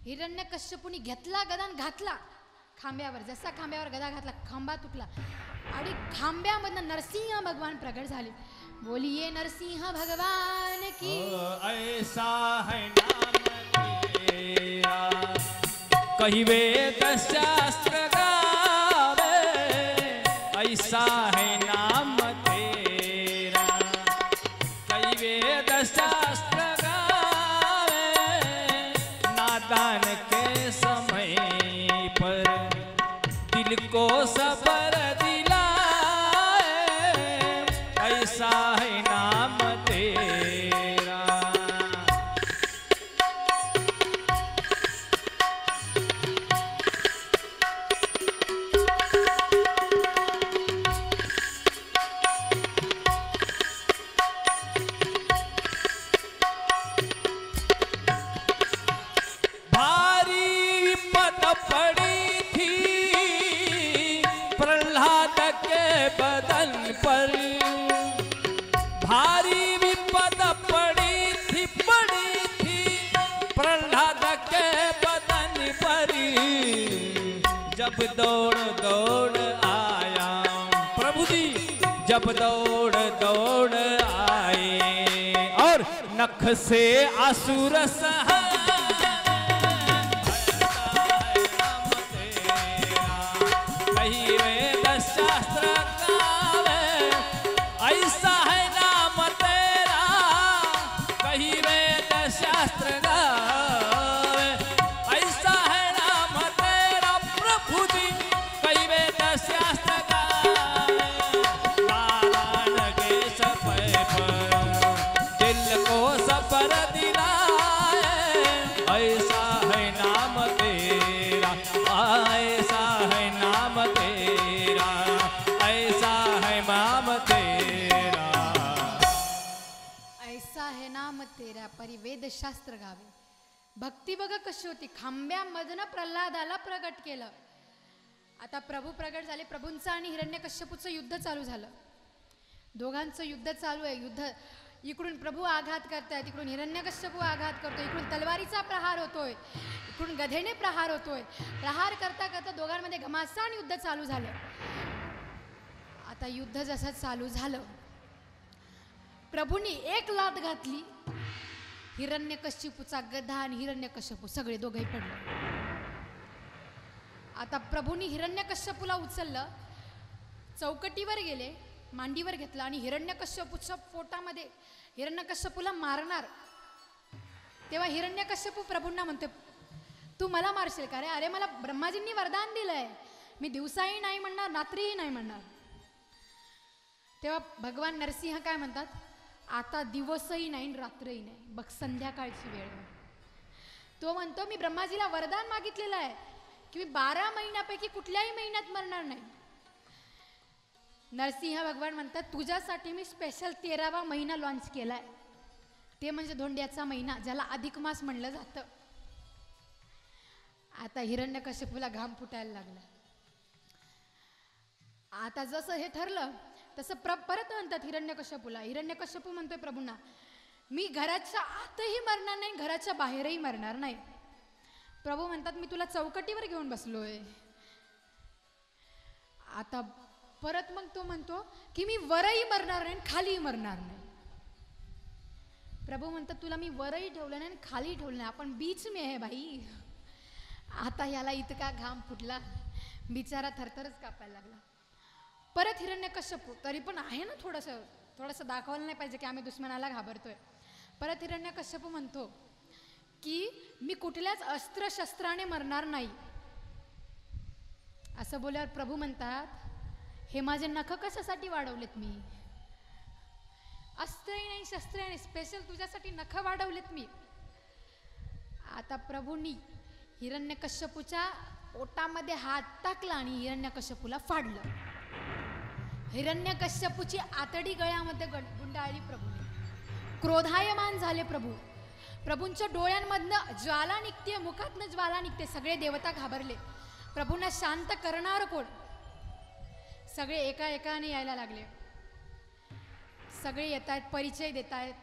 A: हिरण्यकश्यपूने घेतला गदा घातला खांब्यावर. जसा खांब्यावर गदा घातला खांबा तुटला आणि खांब्यामधनं नरसिंह भगवान प्रगट झाले. बोलिये नरसिंह भगवान की.
B: ऐसा है नाम तेरा कही वेद शास्त्र गावे, ऐसा है नाम तेरा कही वेद शास्त्र गावे, नादान के समय पर दिल को सबर दिलाए, ऐसा है नाम तेरा. पड़ी थी प्रहलाद के बदन पर, भारी विपद पड़ी थी प्रहलाद के बदन पर. जब दौड़ दौड़ आया प्रभु जी, जब दौड़ दौड़ आए और नख से असुर सहा, शास्त्र गावे, ऐसा है नाम तेरा कही वेद शास्त्र गावे, ऐसा है नाम तेरा प्रभु जी कही वेद शास्त्र गावे. नारायण के सफे पर दिल को सफर दिलाए, ऐसा है नाम तेरा, ऐसा है नाम तेरा, ऐसा है नाम तेरा.
A: ऐसा है नाम तेरा परी वेद शास्त्र गावे. भक्ती बघा कशी होती. खांब्यामधनं प्रल्हादाला प्रगट केलं. आता प्रभू प्रगट झाले. प्रभूंचं आणि हिरण्यकश्यपूचं युद्ध चालू झालं. दोघांचं युद्ध चालू आहे. युद्ध इकडून प्रभू आघात करतायत, इकडून हिरण्यकश्यपू आघात करतोय, इकडून तलवारीचा प्रहार होतोय, इकडून गधेने प्रहार होतोय. प्रहार करता करता दोघांमध्ये घमासान युद्ध चालू झालं. आता युद्ध जसं चालू झालं, प्रभूंनी एक लात घातली, हिरण्यकश्यपूचा गधा आणि हिरण्यकश्यपू सगळे दोघेही पडले. आता प्रभूंनी हिरण्यकश्यपूला उचललं, चौकटीवर गेले, मांडीवर घेतलं आणि हिरण्यकश्यपूच्या पोटामध्ये हिरण्यकश्यपूला मारणार. तेव्हा हिरण्यकश्यपू प्रभूंना म्हणते तू मला मारशील का रे? अरे मला ब्रह्माजींनी वरदान दिलंय, मी दिवसाही नाही म्हणणार रात्रीही नाही म्हणणार. तेव्हा भगवान नरसिंह काय म्हणतात, आता दिवसही नाही रात्रही नाही, बघ संध्याकाळची वेळ आहे. तो म्हणतो मी ब्रह्माजीला वरदान मागितलेलं आहे की मी 12 महिन्यापैकी कुठल्याही महिन्यात मरणार नाही. नरसिंह भगवान म्हणतात तुझ्यासाठी मी स्पेशल 13वा महिना लॉन्च केलाय, ते म्हणजे धोंड्याचा महिना, ज्याला अधिक मास म्हणलं जातं. आता हिरण्यकश्यपूला घाम फुटायला लागला. आता जसं हे ठरलं तसं परत म्हणतात हिरण्यकश्यपूला. हिरण्यकश्यपू म्हणतोय प्रभूंना, मी घराच्या आतही मरणार नाही, घराच्या बाहेरही मरणार नाही. प्रभू म्हणतात मी तुला चौकटीवर घेऊन बसलोय. आता परत मग तो म्हणतो की मी वरही मरणार नाही खालीही मरणार नाही. प्रभू म्हणतात तुला मी वरही ठेवलं नाही आणि खाली ठेवलं नाही, आपण बीच में आहे भाई. आता याला इतका घाम फुटला, बिचारा थरथरच कापायला लागला. परत हिरण्यकश्यपू, तरी पण आहे ना थोडंसं दाखवायला नाही पाहिजे की आम्ही दुश्मनाला घाबरतोय. परत हिरण्यकश्यपू म्हणतो की मी कुठल्याच अस्त्रशस्त्राने मरणार नाही. असं बोलल्यावर प्रभू म्हणतात हे माझे नख कशासाठी वाढवलेत मी? अस्त्रही नाही शस्त्रही नाही, स्पेशल तुझ्यासाठी नख वाढवलेत मी. आता प्रभूंनी हिरण्यकश्यपूच्या पोटामध्ये हात टाकला आणि हिरण्यकश्यपूला फाडलं. हिरण्यकश्यपूची आतडी गळ्यामध्ये गुंडाळली प्रभूने. क्रोधायमान झाले प्रभू. प्रभूंच्या डोळ्यांमधनं ज्वाला निघते, मुखातनं ज्वाला निघते. सगळे देवता घाबरले. प्रभूंना शांत करणार कोण? सगळे एका एकाने यायला लागले. सगळे येत आहेत, परिचय देत आहेत.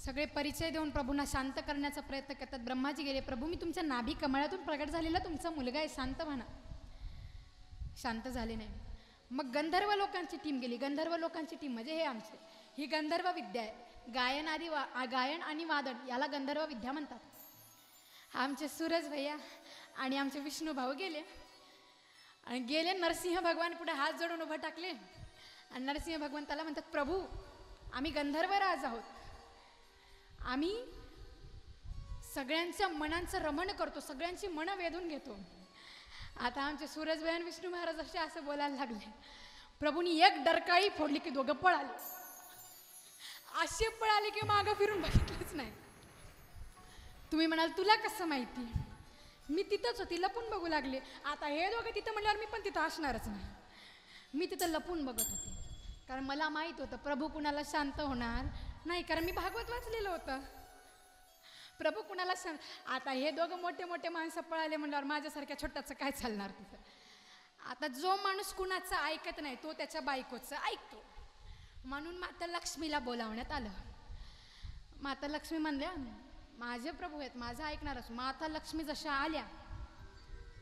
A: सगळे परिचय देऊन प्रभूंना शांत करण्याचा प्रयत्न करतात. ब्रह्माजी गेले, प्रभू मी तुमच्या नाभी कमळातून प्रगट झालेला तुमचा मुलगा आहे, शांत म्हणा. शांत झाले नाही. मग गंधर्व लोकांची टीम गेली. गंधर्व लोकांची टीम म्हणजे हे आमचे, ही गंधर्व विद्या आहे. गायन आणि वादन याला गंधर्व विद्या म्हणतात. आमचे सूरज भैया आणि आमचे विष्णू भाऊ गेले आणि गेले नरसिंह भगवान पुढे हात जोडून उभं टाकले आणि नरसिंह भगवंताला म्हणतात प्रभू आम्ही गंधर्व राज आहोत, आम्ही सगळ्यांच्या मनांचं रमण करतो, सगळ्यांची मनं वेधून घेतो. आता आमचे सूरज भैया आणि विष्णू महाराज असे असं बोलायला लागले. प्रभूंनी एक डरकाळी फोडली की दोघं पळाले. असे पळाले की मागं फिरून बघितलंच नाही. तुम्ही म्हणाल तुला कसं माहिती? मी तिथंच होती, लपून बघू लागले. आता हे दोघं तिथं म्हणल्यावर मी पण तिथं असणारच नाही. मी तिथं लपून बघत होते कारण मला माहित होतं प्रभू कुणाला शांत होणार नाही, कारण मी भागवत वाचलेलं होतं. प्रभू कुणाला शांत. आता हे दोघं मोठे मोठे माणसं पळाले म्हणल्यावर माझ्यासारख्या छोट्याचं काय चालणार तिथं? आता जो माणूस कुणाचं ऐकत नाही तो त्याच्या बायकोचं ऐकतो. म्हणून माता लक्ष्मीला बोलावण्यात आलं. माता लक्ष्मी म्हणल्या माझे प्रभू आहेत, माझं ऐकणारच. माता लक्ष्मी जशा आल्या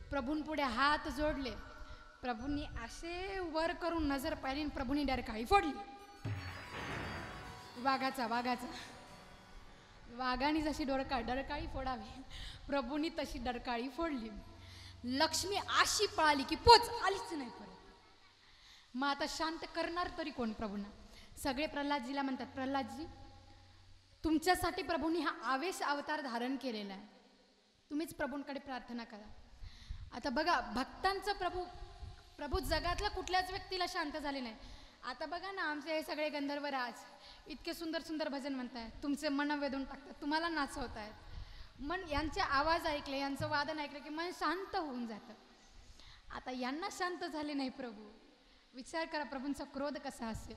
A: प्रभूंपुढे हात जोडले. प्रभूंनी असे वर करून नजर पाहिली, प्रभूंनी डरकाळी फोडली. वाघाचा वाघाने जशी डरकाळी फोडावी प्रभूंनी तशी डरकाळी फोडली. लक्ष्मी अशी पळाली की पोच आलीच नाही परत. मग आता शांत करणार तरी कोण प्रभूंना? सगळे प्रल्हादजीला म्हणतात प्रल्हादजी तुमच्यासाठी प्रभूंनी हा आवेश अवतार धारण केलेला आहे, तुम्हीच प्रभूंकडे प्रार्थना करा. आता बघा भक्तांचं प्रभू जगातल्या कुठल्याच व्यक्तीला शांत झाले नाही. आता बघा ना आमचे हे सगळे गंधर्व राज इतके सुंदर सुंदर भजन म्हणतायत, तुमचे मन वेधून टाकतात, तुम्हाला नाचवतायत. मन यांचे आवाज ऐकले, यांचं वादन ऐकलं की मन शांत होऊन जातं. आता यांना शांत झाले नाही प्रभू. विचार करा प्रभूंचा क्रोध कसा असेल.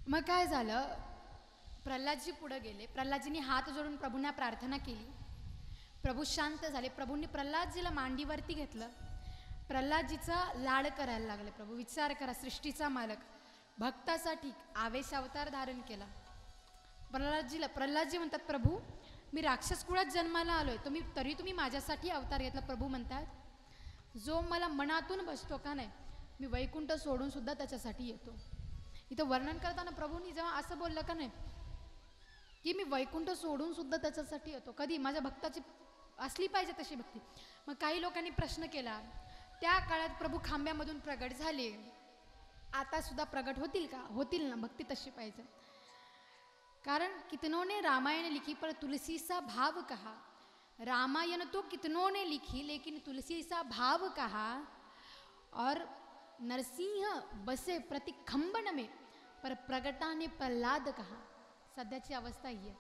A: मग काय झालं? प्रल्हादजी पुढे गेले. प्रल्हादजींनी हात जोडून प्रभूंना प्रार्थना केली. प्रभू शांत झाले. प्रभूंनी प्रल्हादजीला मांडीवरती घेतलं. प्रल्हादजीचा लाड करायला लागले प्रभू. विचार करा सृष्टीचा मालक भक्तासाठी आवेश अवतार धारण केला. प्रल्हादजी म्हणतात प्रभू मी राक्षस कुळात जन्माला आलोय, तरी तुम्ही माझ्यासाठी अवतार घेतला. प्रभू म्हणतात जो मला मनातून बसतो का नाही मी वैकुंठ सोडून सुद्धा त्याच्यासाठी येतो. इथं वर्णन करताना प्रभूंनी जेव्हा असं बोललं का नाही की मी वैकुंठ सोडून सुद्धा त्याच्यासाठी येतो, कधी माझ्या भक्ताची असली पाहिजे तशी भक्ती. मग काही लोकांनी प्रश्न केला त्या काळात प्रभू खांब्यामधून प्रगट झाले, आता सुद्धा प्रगट होतील का? होतील ना, भक्ती तशी पाहिजे. कारण कितनों ने रामायण लिखी पर तुलसी सा भाव कहा. रामायण तो कितनों ने लिखी लेकिन तुलसी सा भाव कहा. और नरसिंह बसे प्रति खंबन में पर प्रगटाने प्रल्हाद कहा. सध्याची अवस्था ही आहे.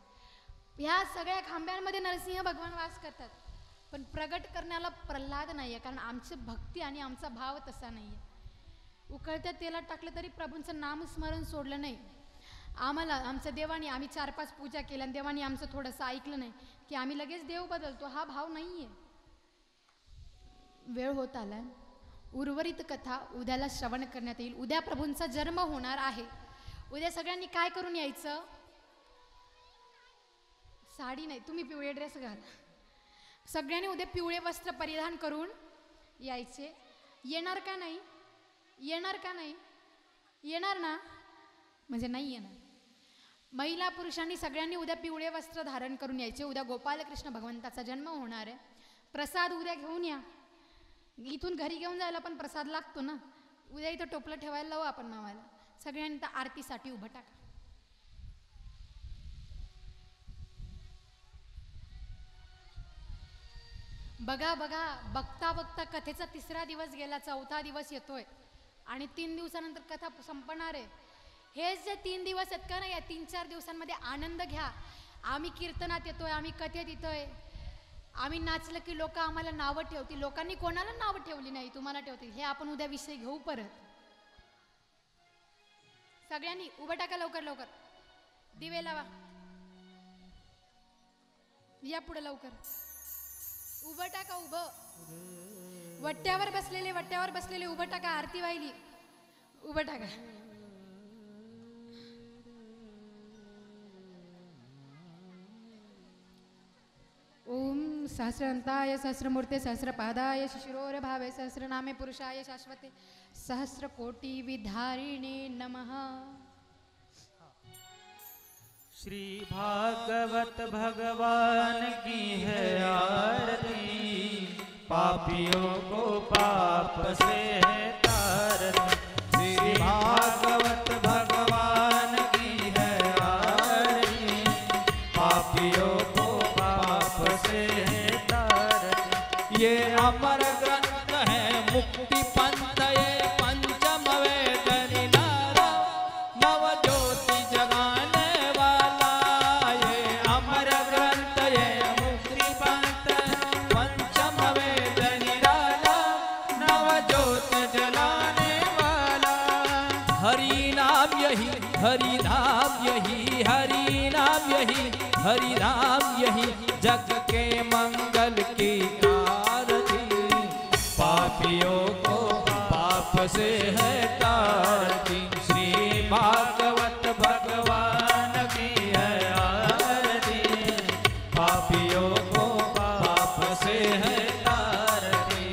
A: ह्या सगळ्या खांब्यांमध्ये नरसिंह भगवान वास करतात पण प्रगट करण्याला प्रल्हाद नाही आहे, कारण आमची भक्ती आणि आमचा भाव तसा नाही आहे. उकळत्या तेलात टाकलं तरी प्रभूंचं नामस्मरण सोडलं नाही. आम्हाला आमच्या देवानी आम्ही 4-5 पूजा केल्या आणि देवानी आमचं थोडंसं ऐकलं नाही की आम्ही लगेच देव बदलतो, हा भाव नाही आहे. वेळ होत आला. उर्वरित कथा उद्याला श्रवण करण्यात येईल. उद्या प्रभूंचा जन्म होणार आहे. उद्या सगळ्यांनी काय करून यायचं? साडी नाही, तुम्ही पिवळे ड्रेस घाला. सगळ्यांनी उद्या पिवळे वस्त्र परिधान करून यायचे. येणार का नाही? येणार का नाही? येणार ना? म्हणजे नाही येणार. महिला पुरुषांनी सगळ्यांनी उद्या पिवळे वस्त्र धारण करून यायचे. उद्या गोपालकृष्ण भगवंताचा जन्म होणार आहे. प्रसाद उद्या घेऊन या. इथून घरी घेऊन जायला पण प्रसाद लागतो ना. उद्या इथं टोपलं ठेवायला लावू आपण मावाला. सगळ्यांनी तर आरतीसाठी उभं टाका. बघा बघा, बघता बघता कथेचा 3रा दिवस गेला, 4था दिवस येतोय आणि 3 दिवसानंतर कथा संपणार आहे. हेच जे 3 दिवस आहेत का नाही, या 3-4 दिवसांमध्ये आनंद घ्या. आम्ही कीर्तनात येतोय, आम्ही कथेत येतोय, आम्ही नाचलं की लोक आम्हाला नावं ठेवतील. लोकांनी कोणाला नावं ठेवली नाही, तुम्हाला ठेवतील. हे आपण उद्या विषय घेऊ परत. सगळ्यांनी उभं टाका लवकर लवकर. दिवे लावा. या पुढे लवकर. उभं टाका, उभं. वट्ट्यावर बसलेले उभं टाका. आरती वाहिली, उभं टाका. ओम सहस्रंताय सहस्रमूर्ते सहस्रपादाय शिशिरोरभावे सहस्रनामे पुरुषाय शाश्वते सहस्रकोटि विधारिणे नमः.
C: श्री भागवत भगवान की है आरती, पापियों को पाप से है तारती. श्री भागवत भगवान की है आरती, पापियों को पाप से है तारती. ये अमर ग्रंथ है मुक्ति पंथ, ये पंचम वेद निनारा, नव ज्योति जगाने वाला. ये अमर ग्रंथ ये मुक्ति पंथ, पंचम वेद निराला, नव ज्योत जलाने वाला. हरि नाम यही, हरि नाम यही, हरि नाम यही, हरि नाम यही, जग के मंगल की आरती. पापियों को पाप से है तारती. श्री भागवत भगवान की है आरती, पापियों को पाप से है तारती.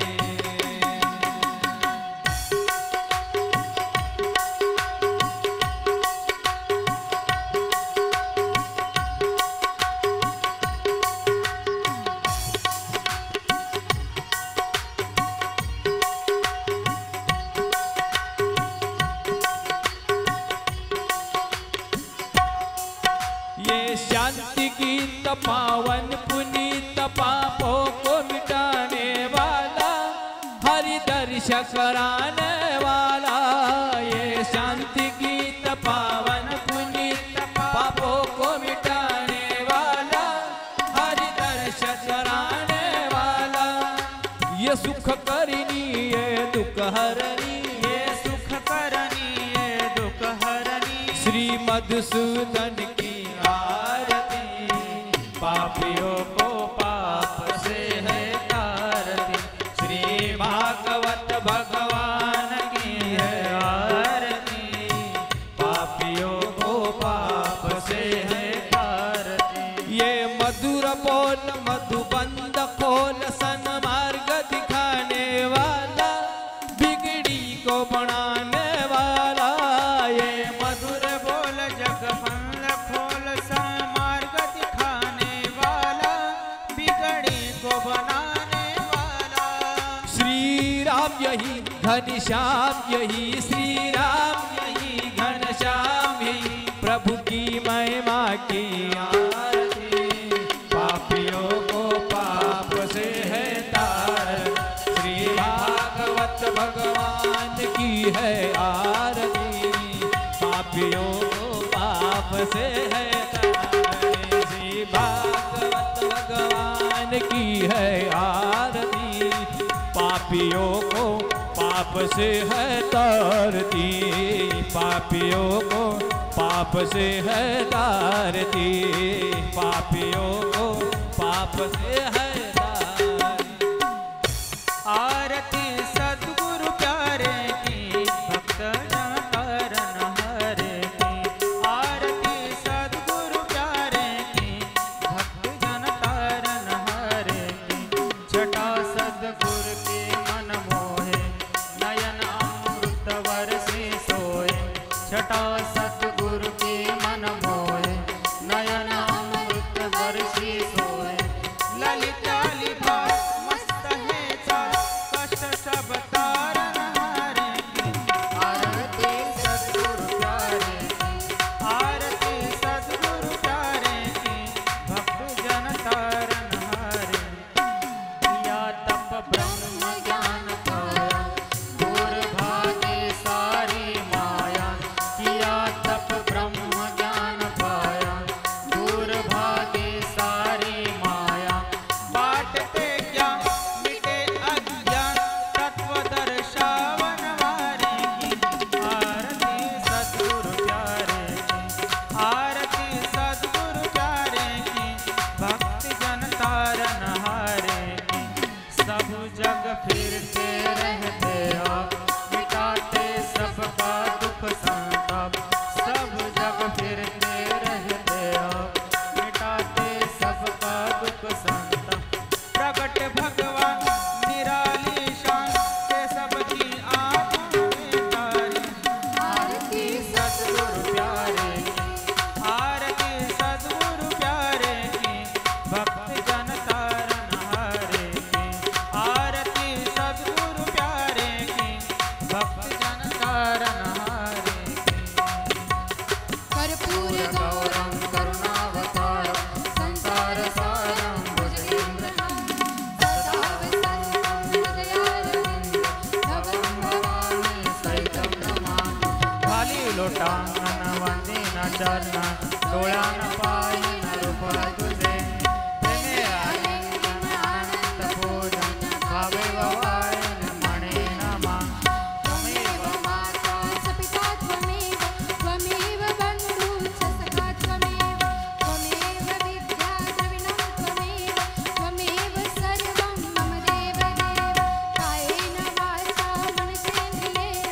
C: ये शांति गीत पावन पुनीत, पापों को मिटाने वाला, हरि दर्श कराने वाला. ये शांति गीत पावन पुनीत, पापों को मिटाने वाला, हरि दर्श कराने वाला. ये सुख करनी ये दुख हरनी, ये सुख करनी ये दुख हरनी. श्री मधुसूदन की आरती, पापियों को पाप से है तारती. श्री भागवत भगवान की है आरती, पापियों को पाप से है तारती. ये मधुर बोल मधुबंद खोल, सन्मार्ग दिखाने वाला, बिगड़ी को बनाने वाला. ये मधुर बोल जगबंद खोल, सन्मार्ग दिखाने वाला, बिगड़ी को बनाने वाला. श्री राम यही घनश्याम यही, श्री राम यही घनश्याम यही, प्रभु की महिमा की आरती. पापियों को पाप से है तारती. श्री भागवत भगवान की है आरती, पापियों को पाप से है तारती. श्री भागवत भगवान की है आरती, पापियों को पाप से है तारती, पापियों को पाप से है तारती, पापियों को पाप से है तारती।
D: आरती सद्गुरु प्यारे की, भक्त जन तारन हारे की। आरती सद्गुरु प्यारे की, भक्त जन तारन हारे की। छटा सद्गुरु के मन मोहे, नयन अमृत वर्षे सोए। छटा सद्गुरु के मन मोहे, नयन अमृत वर्षे सोए। ललित लिभा मस्त है चाल, कष्ट सब तारन हारे की। आरती सद्गुरु प्यारे की, आरती सद्गुरु प्यारे की, भक्त जन तारन हारे की। किया तप ब्रह्म ज्ञान पाया, दूर भागे सारी माया। किया तप ब्रह्म ज्ञान पाया, दूर भागे सारी माया। बाटते ज्ञान मिटे अज्ञान, तत्व दर्शावन वारे की। आरती सद्गुरु प्यारे की, आरती सद्गुरु प्यारे की, भक्त जन तारन हारे की। सब जग फिरते रहते आप, मिटाते सबका दुख संताप। सब जग फिरते रहते आप, मिटाते सबका दुख संताप। प्रगट भगवान निराली शान, के सबकी आँखों में तारे। आरती सद्गुरु प्यारे की, आरती सद्गुरु प्यारे की, भक्त जन तारन हारे की। आरती सद्गुरु प्यारे की, भक्त जन तारन हारे की।
A: कर्पूर गौरम
D: करुणावतारं, संसार सारं भुजगेन्द्रहारं। सदा वसन्तं हृदयारविन्दे, भवं भवामि सहितं नमामि। खाली लोटांगण वंदिन चरण, डोळ्यान पाहिन रूप तुझे। प्रेमे आलिंगन आनंद पूजन, भावे वाळीन मणे नमा।
A: त्वमेव माता च पिता त्वमेव, त्वमेव बन्धु च सखा त्वमेव। त्वमेव विद्या द्रविणं त्वमेव, त्वमेव सर्वं मम देवदेव। कायेन वाचा मनसेन्द्रियेण,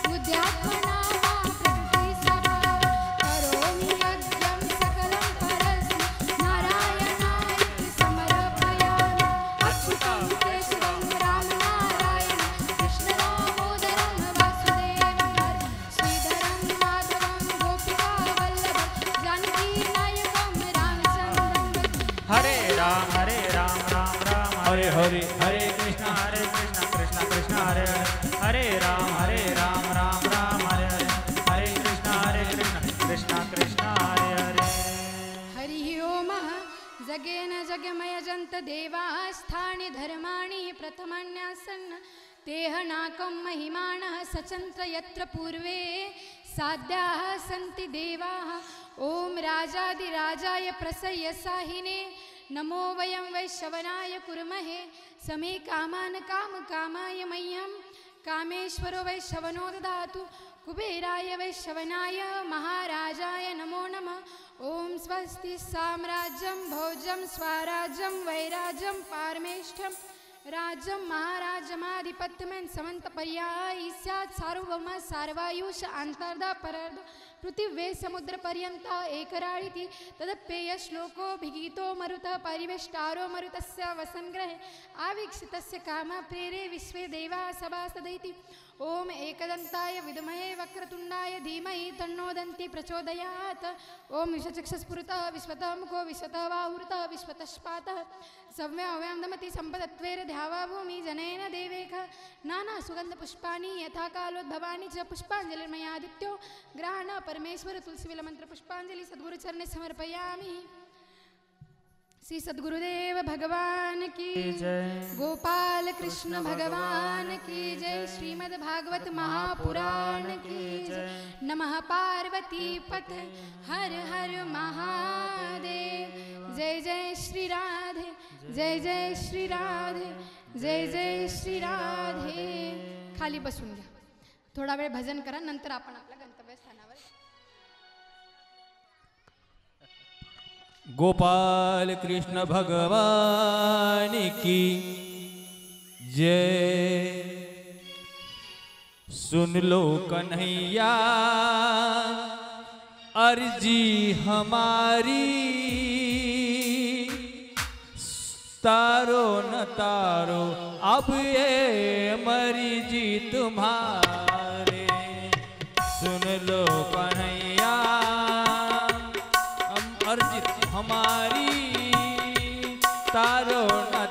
A: बुद्ध्यात्मना वा प्रकृति स्वभाव। करोमि यज्ञं सकलं परस्मै, नारायणाय समर्पयामि। अच्युतं केशवं रामनारायणं, कृष्णदामोदरं वासुदेवं हरे। श्रीधरं माधवं गोपिकावल्लभं, जानकीनायकं रामचन्द्रं भजे।
D: हरे राम राम राम
C: हरे हरे हरे कृष्ण
D: हरे कृष्ण कृष्ण कृष्ण हरे हरे। हरे राम राम राम हरे हरे। हरे कृष्ण कृष्ण कृष्ण हरे हरे।
A: हरि ओम जगेन जगमयजन्त देवास्थानि धर्माणि प्रथमन्यासन् तेह नाकं महिमानः सचन्त्र यत्र पूर्वे साध्याः सन्ति देवाः। ॐ राजाधिराजाय प्रसय्य साहिने नमो वयं वैश्रवणाय कुर्महे समे कामान् कामकामाय मह्यं कामेश्वरो वैश्रवणो ददातु कुबेराय वैश्रवणाय महाराजाय नमो नमः। ॐ स्वस्ति साम्राज्यं भोजं स्वराज्यं वैराज्यं पारमेष्ठं राज्यं महाराजमाधिपत्यमेन समन्तपर्यायी स्यात् सार्वभौम सार्वायुष आन्तर्दा परर्द पृथिवे समुद्रपर्यन्त एकराळिति तदप्येय श्लोको भिगीतो मरुतः परिवेष्टारो मरुतस्य वसन्ग्रहे आवीक्षितस्य कामप्रेरे विश्वे देवाः सभासदैति। ओम एकदन्ताय विद्महे वक्रतुण्डाय धीमहि तन्नो दन्ति प्रचोदयात्। ओम विश्वचक्षुस्फुरतः विश्वतः मुखो विश्वतः बाहुरतः विश्वतः सव्यं दमति सम्पदत्वेर ध्यावा भूमि जनेन देवेख नाना सुगन्धपुष्पाणि यथा कालोद्भवानि च पुष्पाञ्जलिर्मयादित्यो ग्रहण परमेश्वर तुलसीविलमन्त्र पुष्पाञ्जलि सद्गुरुचरणे समर्पयामि। श्री सद्गुरुदेव भगवान की
D: जय।
A: गोपाल कृष्ण भगवान की जय। श्रीमद् भागवत महापुराण की जय। नमः पार्वती पते हर हर महादेव। जय जय श्री राधे जय जय श्री राधे, जय जय श्री राधे. खाली बसून घ्या, थोडा वेळ भजन करा, नंतर आपण आपल्या गंतव्यस्थानावर.
C: गोपाल कृष्ण भगवान की जय. सुन लो कन्हैया अर्जी हमारी, तारो न तारो अब ये मर्जी तुम्हारे. सुन लो कन्हैया अर्जी हमारी, तारो न